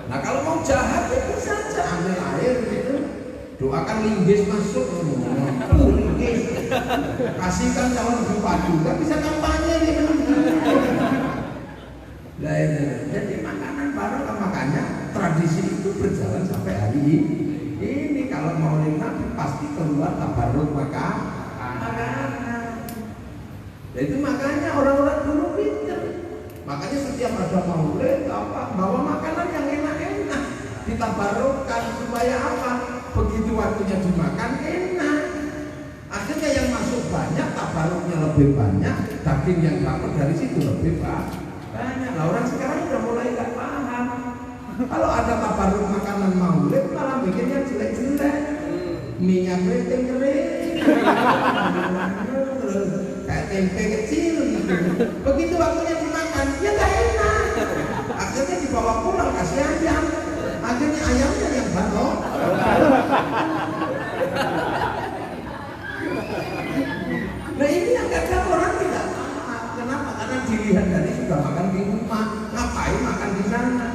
Nah kalau mau jahat ya bisa saja ambil air gitu, doakan linggis masuk, linggis, kasihkan calon bupati, kan bisa kampanye gitu. Nah, jadi makanan barokah, makanya tradisi itu berjalan sampai hari ini. Kalau mau Nabi pasti keluar tabaruk makanan. Nah, itu makanya orang-orang dulu pintar. Makanya setiap ada maulid bawa makanan yang enak-enak ditabarukkan supaya apa? Begitu waktunya dimakan enak. Akhirnya yang masuk banyak, tabaruknya lebih banyak, daging yang dapat dari situ lebih banyak. Nah orang sekarang udah mulai nggak paham. Kalau ada tabaruk makanan maulid malah bikinnya jelek-jelek, minyak kering-kering, terus kayak tempe kecil gitu. Begitu waktunya dimakan, ya nggak enak. Akhirnya dibawa pulang kasih ayam. Akhirnya ayamnya yang barokah. Nah ini yang kadang orang tidak paham. Kenapa? Karena dilihat dari sudah makan di rumah, ngapain makan di sana.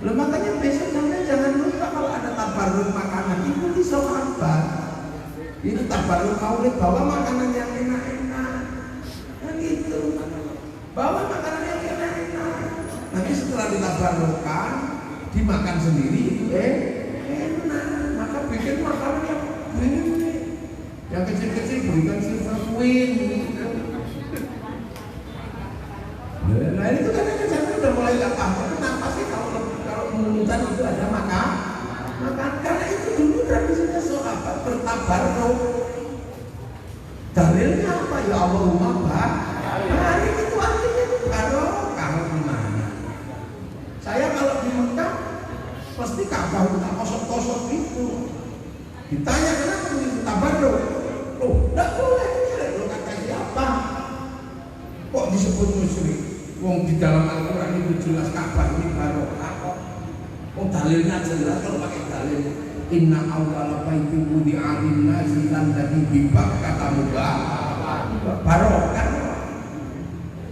Loh makanya besok sampai jangan lupa kalau ada tabaruk makanan ikuti sahabat. Itu tabaruk maulid, bawa makanan yang enak-enak. Nah gitu. Bawa makanan yang enak-enak. Nanti setelah ditabarukkan, dimakan sendiri itu enak. Maka bikin makanan yang ini. Yang kecil-kecil berikan silver queen. Nah itu kan saya udah mulai gak paham. Kenapa sih kalau mengutan itu ada makan? Karena itu dulu tradisinya sahabat bertabaruk. Dalilnya apa? Ya Allahumma barik. Itu artinya barokah. Gimana? Saya kalau di Mekah pasti Ka'bah udah kosong-kosong itu. Ditanya kenapa begitu tabaruk? Loh, enggak boleh. Lo kata siapa? Kok disebut musyrik? Wong di dalam Al-Quran itu jelas Ka'bah ini barokah kok. Wong dalilnya jelas kalau pakai dalil. Inna awwala baitin wudi'a lin-nasi lalladzi bi Bakkah mubarak. Barokah.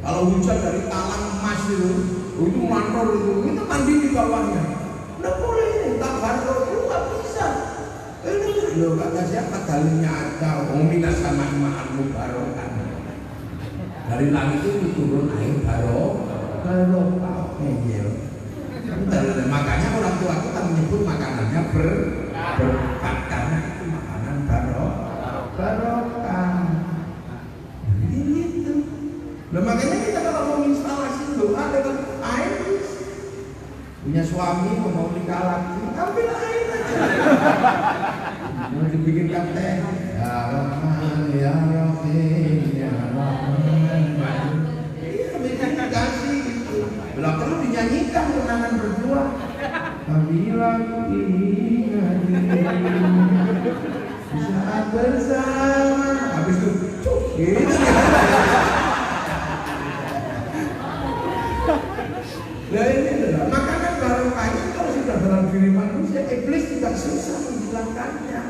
Kalau hujan dari talang emas itu mantor itu kita mandi di bawahnya. Nggak boleh ini tabaruk itu nggak bisa. Ini loh kata siapa dalilnya ada. Minas sama ma'al mubarakah. Dari langit itu turun air barokah. Makanya orang tua kita menyebut makanannya berkat karena itu makanan barokah. Gitu. Nah, makanya kita kalau mau instalasi doa dengan air, punya suami mau nikah lagi, ambil air aja. Mau dibikinkan teh, ya Rahman, ya Rahim, ya Rahman. Iya, bikin kasih Lah perlu dinyanyikan kenangan berdua. Apabila ku ingat di saat bersama, habis itu cuk gitu. Nah ini adalah makanan barokahnya kalau sudah dalam diri manusia, iblis tidak susah menghilangkannya.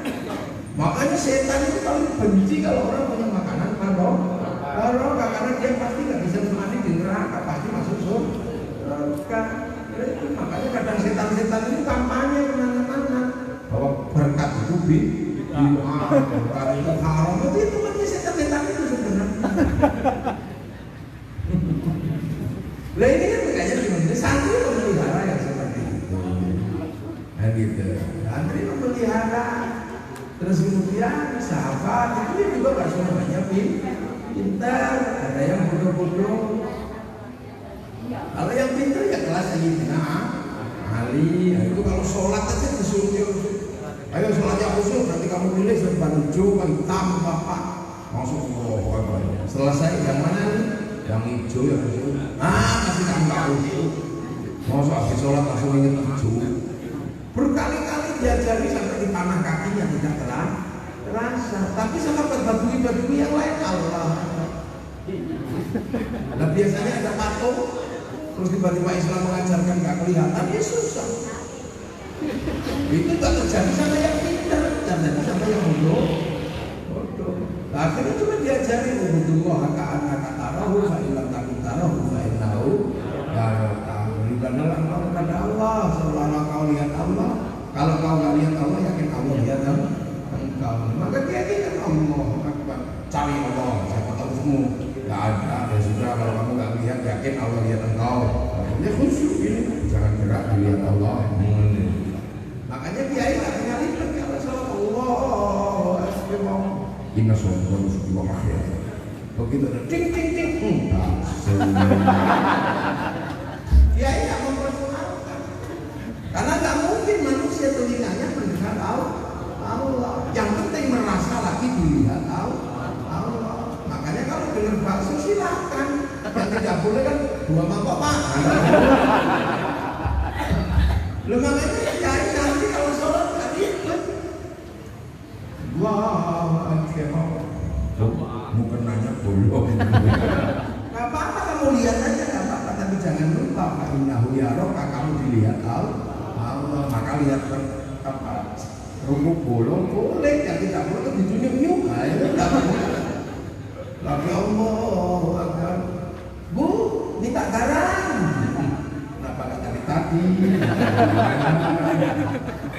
Makanya setan itu paling benci kalau orang punya makanan barokah, karena dia pasti nggak bisa mandi di neraka, pasti masuk surga. Makanya kadang setan-setan itu kampanye kemana-mana bahwa berkat itu berkat itu haram, itu makanya setan-setan itu sebenarnya. Lah ini kan makanya gimana? Santri memelihara yang seperti itu, nah gitu. Santri memelihara, terus kemudian sahabat itu juga nggak semuanya pintar, ada yang bodoh-bodoh. Kalau yang pintar ya kelas Sayyidina Ali. Itu kalau sholat aja disuruh, ayo sholatnya khusyuk, nanti kamu pilih serban hijau, hitam, apa? Masuk selesai yang mana nih? Yang hijau ya khusyuk. Masih kamu nggak khusyuk. Masuk habis sholat langsung ingin hijau. Berkali-kali diajari sampai di tanah kakinya tidak terasa. Tapi sama badui-badui yang lain Allah. Nah biasanya ada patung, terus tiba-tiba Islam mengajarkan nggak kelihatan, ya susah. Itu nggak terjadi sama yang pintar, terjadi sama yang bodoh. Nah, akhirnya cuma diajari ubudullah ka'annaka tarahu fa illam takun tarahu fa innahu yaraka. Berikanlah engkau kepada Allah seolah-olah kau lihat Allah. Kalau kau nggak lihat Allah, yakin Allah lihat engkau. Maka dia ingat Allah, cari Allah, siapa tahu semua. Nggak ada, ya sudah, kalau kamu nggak lihat, yakin Allah lihat engkau. Ya khusyuk ini, jangan gerak dilihat Allah. Makanya kiai nggak punya ribet kalau sholat Allah, inna sholat wa akhir. Begitu ada ting ting ting, kiai nggak mempersoalkan, karena nggak mungkin manusia telinganya mendengar Allah. Yang penting merasa lagi dilihat Allah. Makanya kalau dengar bakso silakan, yang tidak boleh kan 2 mangkok makan. Lu makanya kiai nanti kalau sholat nggak ribet. Wah, bukan nanya bolong. Nggak apa-apa, kamu lihat aja nggak apa-apa, tapi jangan lupa Pak Innahu yaraka, kamu dilihat Allah. Maka lihat apa rukuk bolong boleh, yang tidak boleh ditunjuk-nyuk. Nah, itu nggak boleh. Lagi Allah agar Bu, minta garam. Kenapa nggak tadi?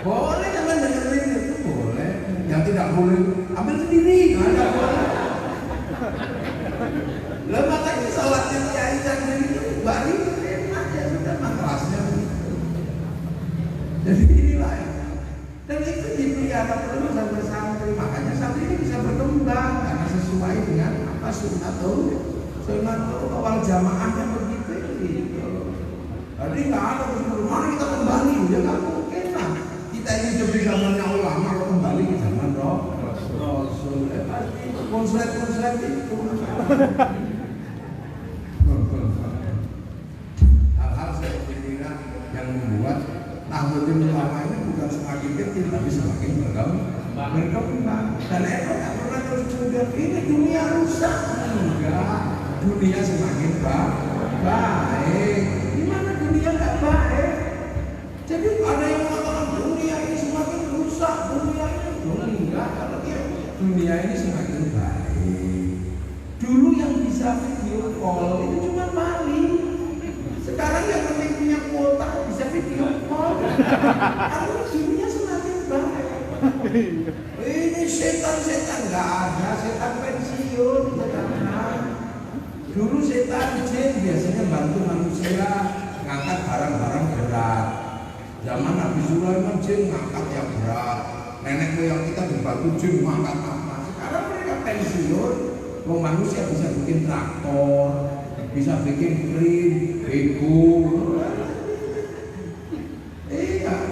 Boleh jangan dengerin itu boleh. Yang tidak boleh ambil sendiri. Nggak boleh. Lah makanya sholatnya kiai sendiri itu bari enak ya sudah kelasnya. Jadi inilah ya. Dan itu dipelihara terus sampai santri. Makanya santri ini bisa berkembang karena sesuai dengan apa sunnatul awal jamaahnya begitu gitu. Jadi nggak ada terus mari kita kembali, ya nggak mungkin lah. Kita ini hidup di zamannya ulama, kalau kembali ke zaman Rasul. Pasti konslet itu. Hal-hal seperti ini yang membuat Nahdlatul Ulama ini bukan semakin kecil tapi semakin berkembang. Dan Eko tak pernah terus kemudian ini dunia rusak. Enggak, dunia semakin baik. Gimana dunia nggak baik? Jadi ada yang mengatakan dunia ini semakin rusak, dunia ini enggak. Kalau dia dunia ini semakin baik. Dulu yang bisa video call itu cuma maling. Sekarang yang penting punya kuota bisa video call. Karena dunia semakin baik. Ini setan-setan nggak ada, setan pensiun. Dulu setan jin biasanya bantu manusia ngangkat barang-barang berat. Zaman Nabi Sulaiman jin ngangkat yang berat. Nenek moyang kita dibantu jin ngangkat apa. Sekarang mereka pensiun. Manusia bisa bikin traktor, bisa bikin krim, bego.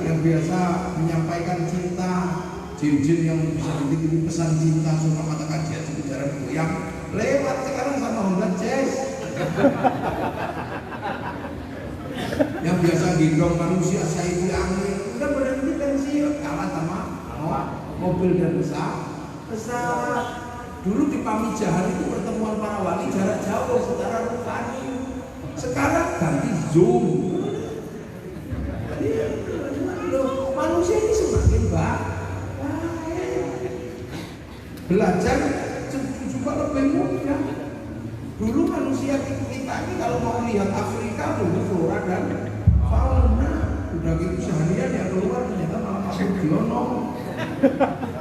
Yang biasa menyampaikan cinta, jin-jin yang bisa bikin pesan cinta, surat mata kajian sejarah goyang lewat sekarang sama Honda Jazz. gendong manusia saya angin, udah berhenti pensiun, kalah sama mobil dan pesawat. Dulu di Pamijahan itu pertemuan para wali jarak jauh secara rukani. Sekarang ganti Zoom. Manusia ini semakin baik. Belajar juga lebih mudah. Dulu manusia kita ini kalau mau lihat Afrika dulu flora dan fauna, udah gitu seharian ya keluar ternyata malah pakai bionom.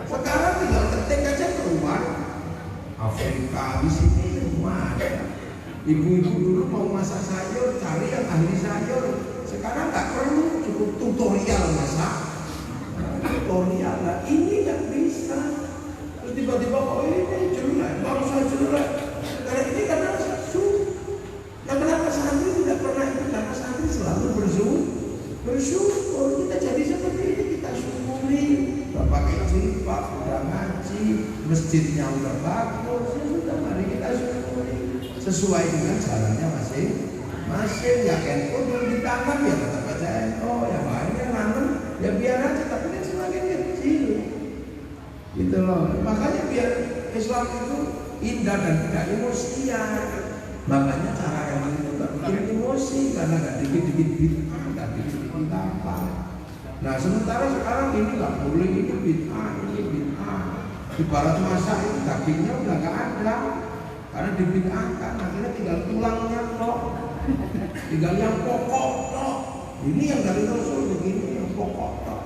Sekarang tinggal ketik aja keluar Afrika di sini semua ada. Ibu-ibu dulu mau masak sayur cari yang ahli sayur. Sekarang nggak perlu, cukup tutorial masak. Tutorial lah, ini nggak bisa. Terus tiba-tiba ini jelek, baru saya jelek. Karena ini karena susu. Nah kenapa santri tidak pernah itu? Karena santri selalu bersyukur. Kita jadi seperti ini, kita syukuri. Udah pakai jilbab, udah ngaji, masjidnya udah bagus. Ya sudah, mari kita syukuri. Sesuai dengan jalannya masing-masing. Ya NU belum ditangkap ya tetap aja NU. Yang lainnya nanam ya biar aja, tapi kan semakin kecil. Gitu loh. Makanya biar Islam itu indah dan tidak emosian. Makanya cara yang itu gak bikin emosi karena gak dikit-dikit bid'ah, gak dikit-dikit apa. Nah sementara sekarang ini gak boleh, ini bid'ah, ini bid'ah. Ibarat masak itu dagingnya udah gak ada karena dibid'ahkan, akhirnya tinggal tulangnya kok, tinggal yang pokok kok. Ini yang dari Rasul begini, yang pokok kok.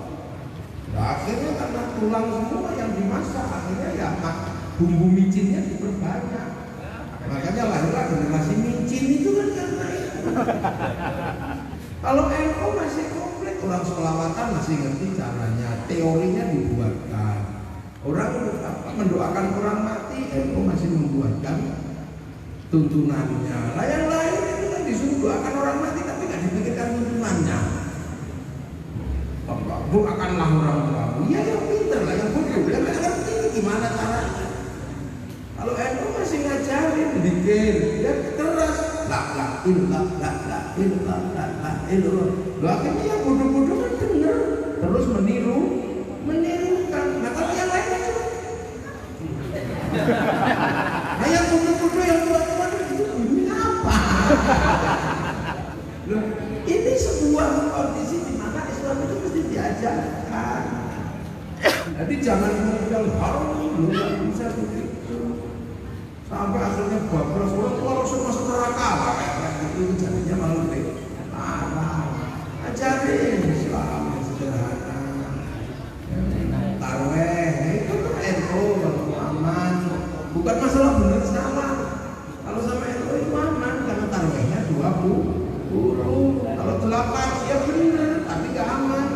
Nah akhirnya karena tulang semua yang dimasak, akhirnya ya bumbu micinnya diperbanyak. Makanya lahirlah generasi micin itu kan karena itu. Kalau NU masih komplit, orang sholawatan masih ngerti caranya, teorinya dibuatkan. Orang mendoakan orang mati, NU masih membuatkan tuntunannya. Lah yang lain itu kan disuruh doakan orang mati tapi nggak dipikirkan tuntunannya. Doakanlah orang tua. Ya yang pintar lah, yang bodoh, yang nggak ngerti gimana caranya. Kalau NU masih ngajarin, dikir, ya keras, la ilallah. Akhirnya yang bodoh-bodoh kan benar, terus menirukan. Nah kalau yang lain itu, nah yang bodoh-bodoh yang tua-tua itu ini apa? Loh, ini sebuah kondisi di mana Islam itu mesti diajarkan. Jadi jangan kemudian nggak bisa begitu. Sampai akhirnya bablas orang tua Rasul masuk neraka lah kayak gitu, jadinya malah lebih parah. Ajarin Islam yang sederhana, taraweh itu kan NU kalau aman, bukan masalah benar salah. Kalau sama NU itu aman karena tarawehnya 20, kalau 8 ya benar tapi nggak aman.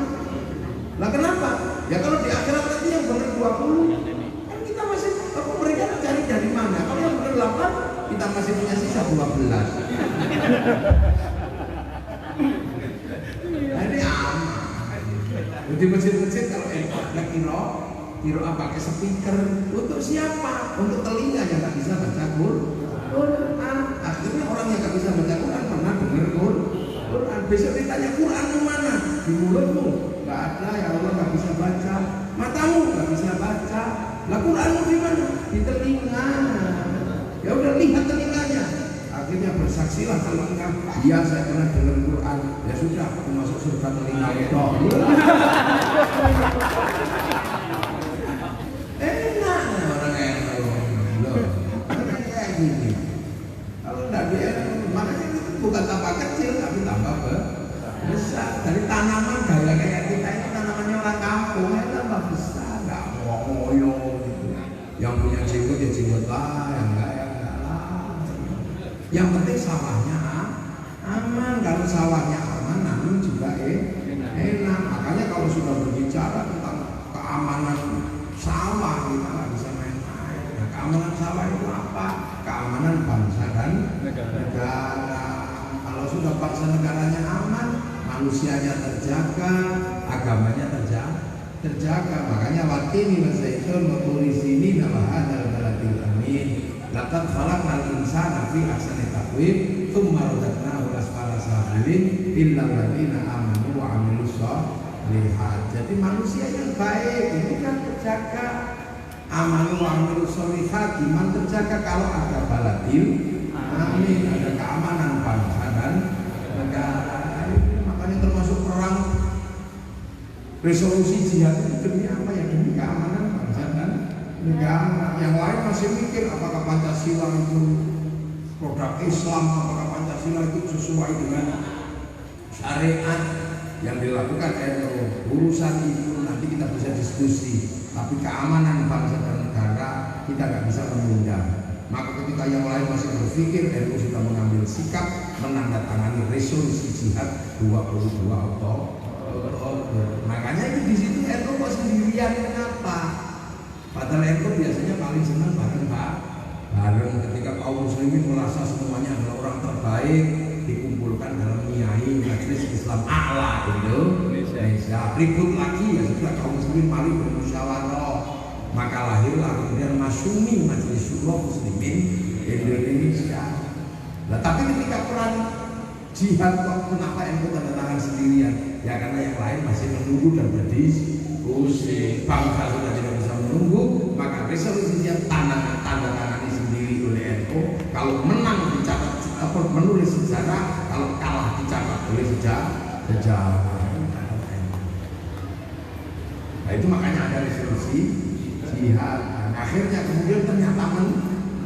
Lah kenapa? Ya kalau di akhirat nanti yang benar 20 kan kita masih mereka cari dari mana? Kalau yang benar 8 kita masih punya sisa 12. Nah ini aman. Di masjid-masjid kalau ada kiro pakai speaker untuk siapa? Untuk telinga yang nggak bisa baca Quran. Akhirnya orang yang nggak bisa baca Quran pernah dengar Quran. Besok ditanya Quran mana? Di mulutmu nggak ada, ya Allah nggak bisa baca. Matamu nggak bisa baca. Lah Quranmu di mana? Di telinga. Ya udah lihat telinganya. Akhirnya bersaksilah telinga. Iya saya pernah dengar Quran. Ya sudah, aku masuk surga telinga itu. Enak orang enak loh. Kayak gini. Kalau nggak dia, makanya itu bukan tambah kecil tapi tambah besar. Dari tanaman gaya kayak kita ini tanamannya orang kampung ya tambah besar. Nggak ngoyo gitu. Yang punya jenggot ya jenggot lah, yang enggak ya enggak lah. Yang penting sawahnya aman. Kalau sawahnya aman, nanam juga enak. Makanya kalau sudah berbicara tentang keamanan sawah kita nggak bisa main-main. Nah, keamanan sawah itu apa? Keamanan bangsa dan negara. Kalau sudah bangsa negaranya aman, manusianya terjaga, agamanya terjaga. Makanya watini wasaitun waturi sini nama hadal baladil amin. Laqad khalaqnal insana fi ahsani taqwim tsumma radadnahu asfala safilin illa alladziina aamanu lihat. Jadi manusia yang baik ini kan terjaga. Amanu wa amilu sholihat, iman terjaga kalau ada baladil. Amin, ada keamanan bangsa dan negara. Makanya termasuk perang resolusi jihad itu demi apa ya? Demi keamanan bangsa dan negara. Yang lain masih mikir apakah Pancasila itu produk Islam, apakah Pancasila itu sesuai dengan syariat yang dilakukan urusan itu nanti kita bisa diskusi. Tapi keamanan bangsa dan negara kita nggak bisa menunda. Maka ketika yang lain masih berpikir, NU sudah mengambil sikap menandatangani resolusi jihad 22 Oktober. Makanya itu di situ NU kok sendirian, kenapa? Padahal NU biasanya paling senang bareng ketika kaum muslimin merasa semuanya adalah orang terbaik, dikumpulkan dalam Nyai Majelis Islam A'la Indonesia. Ribut lagi ya sudah kaum muslimin mari bermusyawarah. Maka lahirlah kemudian Masyumi Majelis Syuro Muslimin Indonesia. Nah, tapi ketika peran jihad kok kenapa NU tanda tangan sendirian? Ya karena yang lain masih menunggu dan berdiskusi. Bangsa sudah tidak bisa menunggu, maka resolusi jihad tanda tangani sendiri oleh NU. Kalau menang dicatat menulis sejarah, kalau kalah dicatat oleh sejarah. Nah itu makanya ada resolusi jihad. Akhirnya kemudian ternyata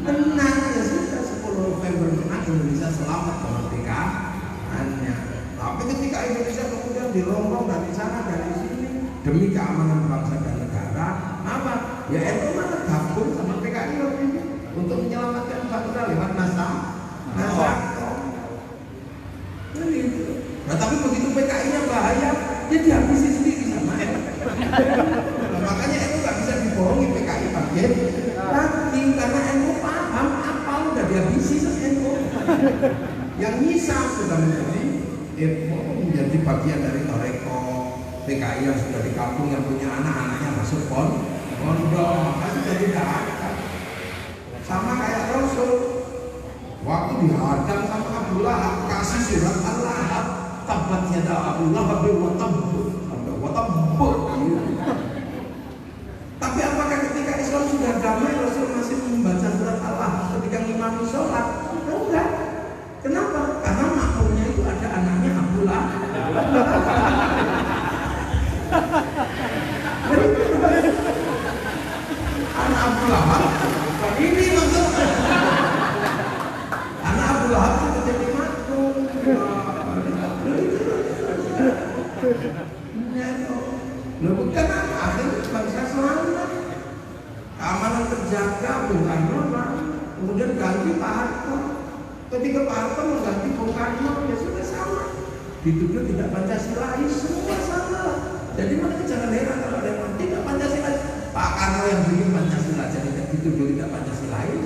menang, ya sudah 10 November menang, Indonesia selamat kemerdekaannya. Tapi ketika Indonesia kemudian dirongrong dari sana dari sini demi keamanan bangsa dan negara, apa? Ya NU malah gabung sama PKI waktu ini untuk menyelamatkan bangsa lewat nasab. Nah tapi begitu PKI-nya bahaya, dia dihabisi sendiri sama NU. Nah, makanya NU nggak bisa dibohongi PKI bagian lagi karena NU paham apa udah dihabisi sama NU. Yang nyisa sudah menjadi bagian dari toreko PKI yang sudah dikampung, yang punya anak-anaknya masuk pondok, maka sudah tidak ada. Sama kayak Rasul waktu dihadang sama Abu Lahab kasih surat Al-Lahab, tabat yada Abu Lahab wa tabb. Tapi apakah ketika Islam sudah damai Rasul masih membaca surat Al-Lahab ketika ngimami sholat? Enggak. Kenapa? Karena makmumnya itu ada anaknya Abu Lahab. Anak Abu Lahab ini maksudnya anak Abu Lahab itu jadi makmum. Lalu kenapa akhirnya bangsa selamat, keamanan terjaga, Bung Karno, kemudian ganti Pak Harto. Ketika Pak Harto mengganti Bung Karno, ya sudah sama, dituduh tidak Pancasilais, semua sama. Jadi makanya jangan heran kalau ada yang tidak Pancasilais. Pak Karno yang bikin Pancasila jadi dituduh tidak Pancasilais.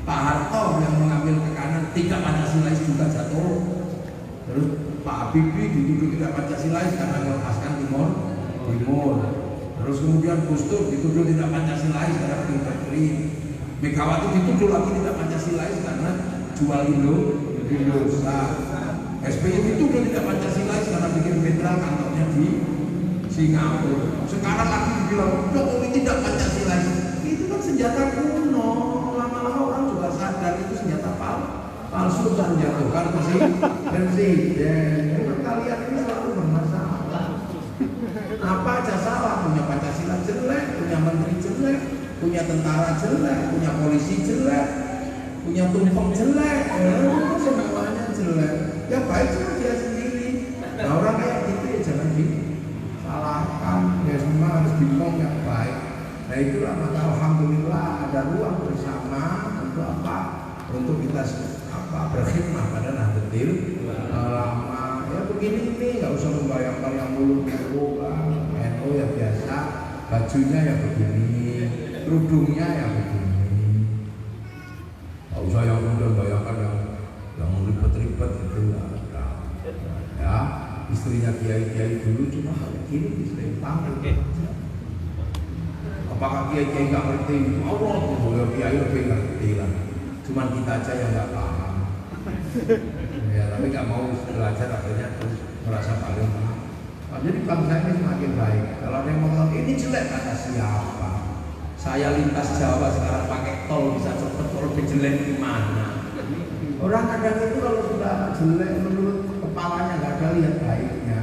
Pak Harto yang mengambil ke kanan tidak Pancasilais juga jatuh. Terus Pak Habibie dituduh tidak Pancasilais karena melepaskan Timor. Terus kemudian Gus Dur dituduh tidak Pancasilais karena bikin Berkelin. Megawati dituduh lagi tidak Pancasilais karena jual Indosat. SBY dituduh tidak Pancasilais karena bikin federal kantornya di Singapura. Sekarang lagi dibilang Jokowi tidak Pancasilais. Itu kan senjata kuno. Lama-lama orang juga sadar itu senjata palsu dan menjatuhkan presiden. Memang kalian ini selalu bermasalah. Apa aja salah, punya Pancasila jelek, punya menteri jelek, punya tentara jelek, punya polisi jelek, punya tumpeng jelek, semuanya jelek. Ya baik cuma dia sendiri. Nah orang kayak gitu ya jangan disalahkan. Ya semua harus bingung yang baik. Nah itulah maka alhamdulillah ada ruang bersama untuk apa? Untuk kita berkhidmah pada Nahdlatul Ulama. Ya begini ini nggak usah membayangkan yang mulu-mulu. NU ya biasa, bajunya ya begini, kerudungnya ya begini. Nggak usah yang mudah bayangkan yang ribet-ribet itu ya. Istrinya kiai-kiai dulu cuma begini istri panggil. Apakah kiai-kiai nggak ngerti? Allah tuh kiai lebih ngerti lah. Cuman kita aja yang nggak paham. Ya tapi nggak mau belajar akhirnya terus merasa paling paham. Jadi bangsa ini semakin baik. Kalau ada yang ngomong ini jelek, kata siapa? Saya lintas Jawa sekarang pakai tol bisa cepet, kalau lebih jelek gimana? Orang kadang itu kalau sudah jelek menurut kepalanya nggak ada lihat baiknya.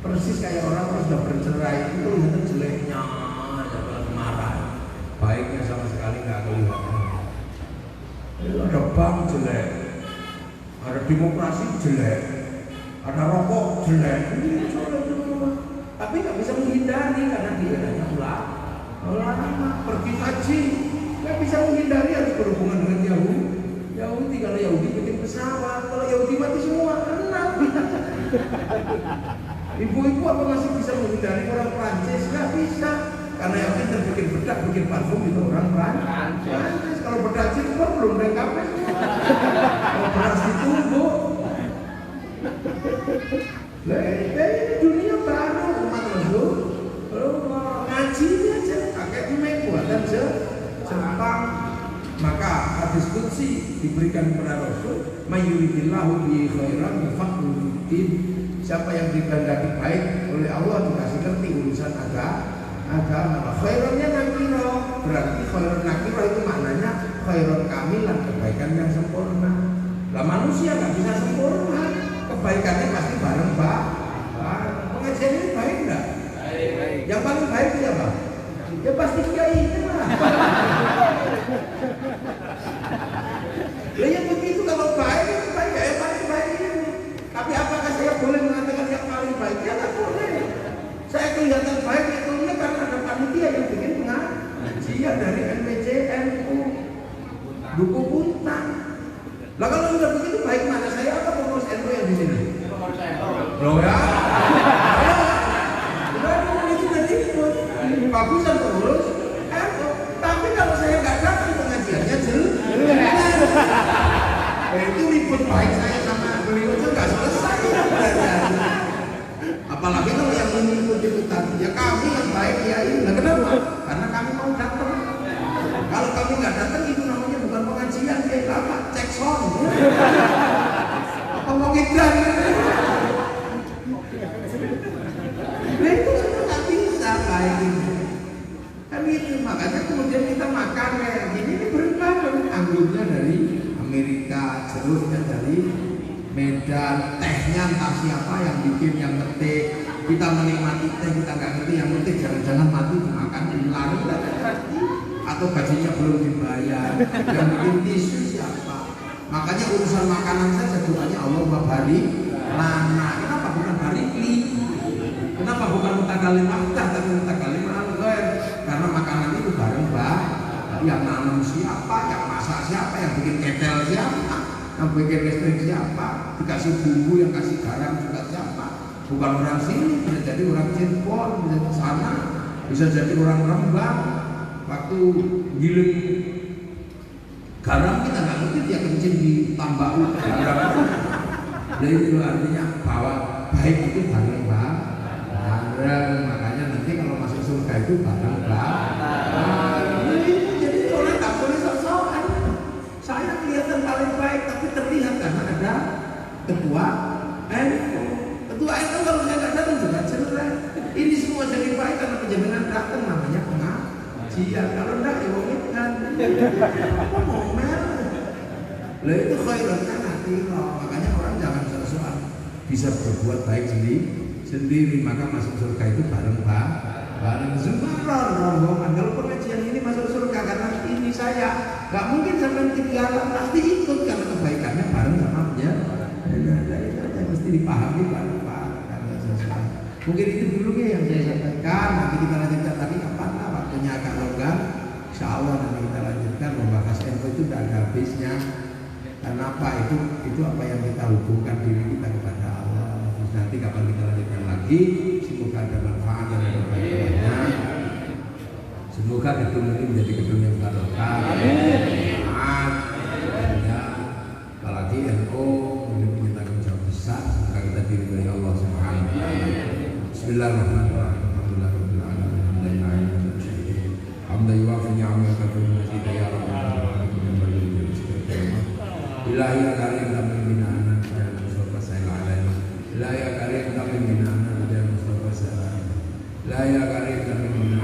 Persis kayak orang kalau sudah bercerai itu lihat jeleknya, jangan marah. Baiknya sama sekali nggak kelihatan. Ada bank jelek, ada demokrasi jelek, ada rokok jelek. Ini tapi nggak bisa menghindari karena dia hanya ulama pergi haji, nggak bisa menghindari harus berhubungan dengan Yahudi. Kalau Yahudi bikin pesawat, kalau Yahudi mati semua, tenang. Ibu-ibu apa masih bisa menghindari orang Prancis? Nggak bisa, karena Yahudi terbikin bedak, bikin parfum itu orang Prancis. Kalau bedak silver belum lengkap, kalau beras ditumbuk. Ini dunia baru umat Rasul. Ngaji ini aja pakai email buatan Jepang. Maka hadis qudsi diberikan kepada Rasul, mayyuridillahu bi khairan yufaqihu fiddin. Siapa yang dikehendaki baik oleh Allah dikasih ngerti urusan agama. Khairannya nakiro, berarti khairan nakiro itu maknanya khairan kamilan, kebaikan yang sempurna. Lah manusia nggak bisa sempurna, kebaikannya pasti bareng. Pengajian ini baik nggak? Baik. Yang paling baik siapa? Ya pasti kiai itu lah. Lah yang begitu kalau baik ya paling baik ini. Tapi apakah saya boleh mengatakan yang paling baik? Ya nggak boleh. Saya kelihatan baik itu karena ada panitia yang bikin pengajian dari NPCNU Duku Puntang. Lah kalau sudah begitu baik mana saya apa pengurus NU yang di sini? Loh ya? Bagusan terus, tapi kalau saya nggak datang pengajiannya jelas. Itu ribut baik saya sama beliau itu nggak selesai. Apalagi kalau yang ikut-ikutan, ya kami yang baik ya ini. Nah, kenapa? Karena kami mau datang. Kalau kami nggak datang itu namanya bukan pengajian, ya apa? Cek sound. Apa mau ngidam? Nah itu semua nggak bisa kayak gini. Itu makanya kemudian kita makan kayak gini, ini berkah. Anggurnya dari Amerika, jeruknya dari Medan, tehnya entah siapa yang bikin, yang petik. Kita menikmati teh, kita nggak ngerti yang petik, jangan-jangan mati dimakan lari atau gajinya belum dibayar. Yang bikin tisu siapa? Makanya urusan makanan saja doanya Allah barik lana. Kenapa bukan barikli? Kenapa bukan mutakalim ahdah tapi mutakalim al-ghair? Karena makanan itu bareng yang nanam siapa, yang masak siapa, yang bikin ketel siapa, yang bikin listrik siapa, dikasih bumbu, yang kasih garam juga siapa. Bukan orang sini, bisa jadi orang Cirebon, bisa jadi sana, bisa jadi orang Rembang. Waktu giling garam kita nggak ngerti dia kencing di tambak garam. Jadi itu artinya bahwa baik itu bareng. Makanya nanti kalau masuk surga itu bareng. Jadi orang tak boleh sok-sokan. Saya kelihatan paling baik tapi terlihat karena ada ketua NU. Ketua NU kalau saya nggak datang juga jelek. Ini semua jadi baik karena penjaminan datang namanya pengajian. Kalau enggak ya wongitkan. Apa momen? Lah itu khairannya nanti loh. Makanya orang jangan sok-sokan bisa berbuat baik sendiri, maka masuk surga itu bareng zumaron rombongan. Kalau pengajian ini masuk surga karena ini saya nggak mungkin sampai ketinggalan, pasti ikut karena kebaikannya bareng sama dia. Itu aja mesti dipahami bareng. Mungkin itu dulu yang saya sampaikan. Nanti kita lanjutkan lagi kapan lah waktunya agak longgar. Insya Allah nanti kita lanjutkan membahas NU itu tidak ada habisnya. Karena apa itu apa yang kita hubungkan diri kita kepada Allah. Terus nanti kapan kita lanjutkan lagi. Semoga ada manfaat dan ada baiknya. Semoga gedung ini menjadi gedung yang barokah. Ya, apalagi NU memiliki tanggung jawab besar. Semoga kita diridhoi Allah Subhanahu wa taala. Bismillahirrahmanirrahim. Alhamdulillahirabbil alamin. Hamdan yuwafi ni'amahu wa yukafi ya rabbal alamin. Ilahi ya karim kami bina anak dan Mustafa sayyid alaih. Ilahi ya karim kami bina anak dan Mustafa لا يا غريب من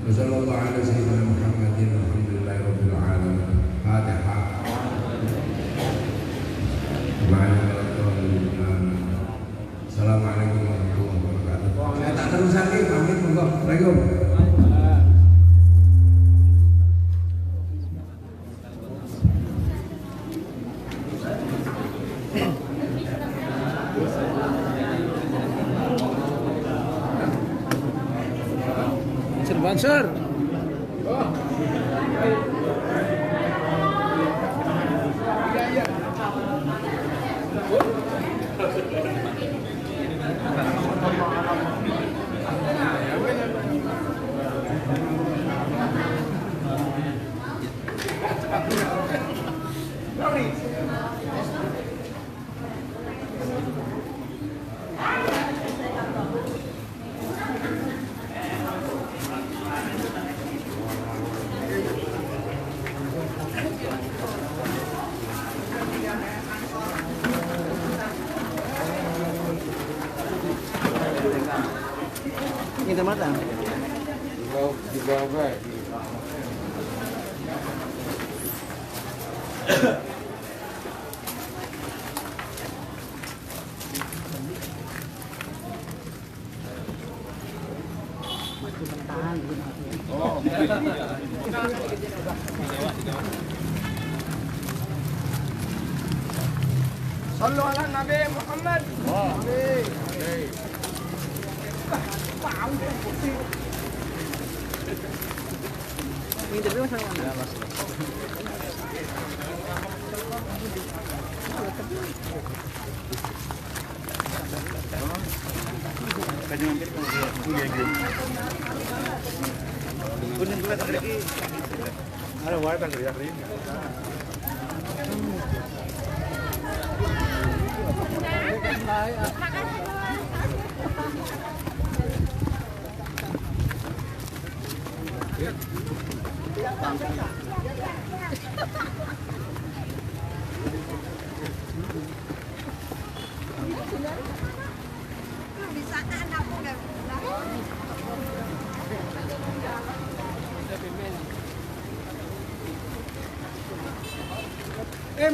وصلى الله على سيدنا محمد والحمد لله رب العالمين. فاتحة. Assalamualaikum warahmatullahi wabarakatuh. Saya tak terus lagi, pamit monggo. Assalamualaikum. Banser. Ini mata. Di bawah. Sallu ala Nabi Muhammad. Ini tapi masalah mana? Ada war kan ya hari ini. Bisa kan aku enggak.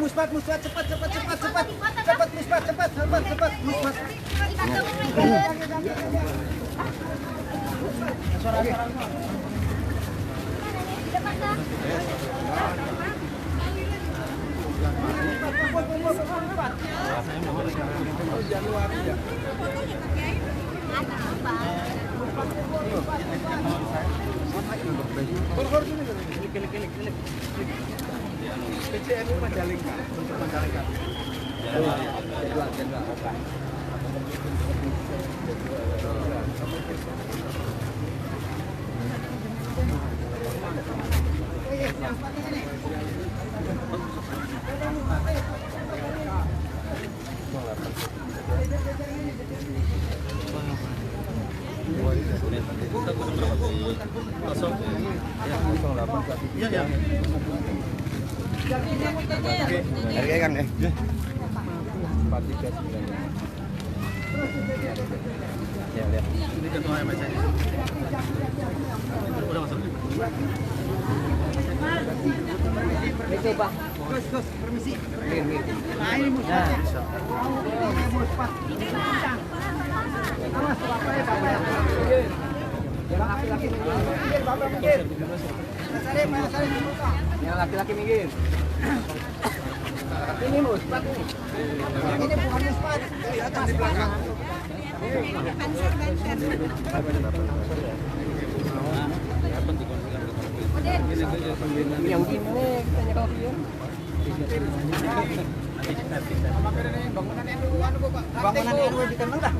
Musbat cepat Musbat. PCNU Majalengka untuk Majalengka. Harga kan ya? 439. Ya, lihat. Ini contohnya Mas. Udah masuk. Itu Pak. Gus, permisi. Nah, ini Muspat. Muspat. Awas, Bapak ya, Bapak. Laki-laki minggir, Bapak minggir. Sari dibuka. Yang laki-laki minggir. Ini Muspat ini. Ini bukan Muspat. Dari atas di belakang. Yang gini tanya kalau dia. Bangunan NU di Kanal dah.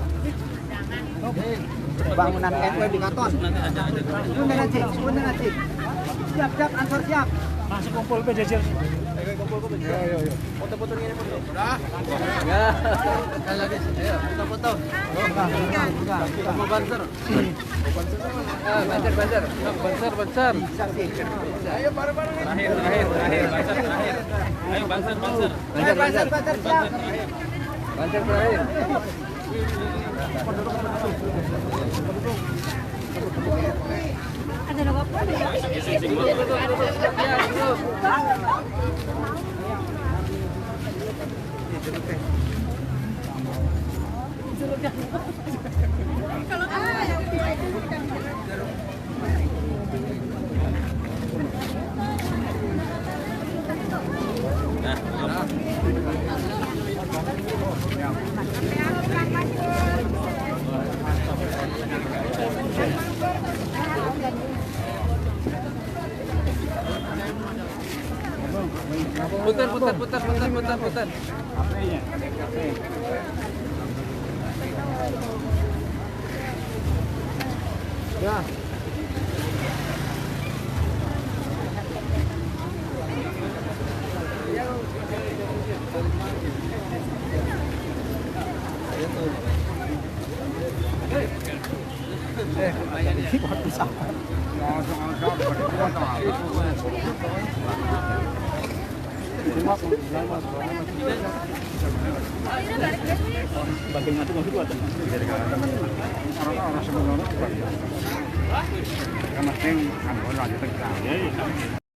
Bangunan NU di Katon. Sebentar aja. Siap, ansor siap. Masih kumpul PJJ. Ayo. Foto-foto ini foto. Udah. Ya. Sekali lagi. Ayo, foto-foto. Sama Banser. Banser. Ayo bareng-bareng. Terakhir. Banser. Ayo Banser. Banser siap. Lancar terakhir. Ada nama apa ya? Kalau putar. Ya. Bagian itu masih kuat. Orang-orang sebenarnya kuat. Karena ting kan orang di tengah.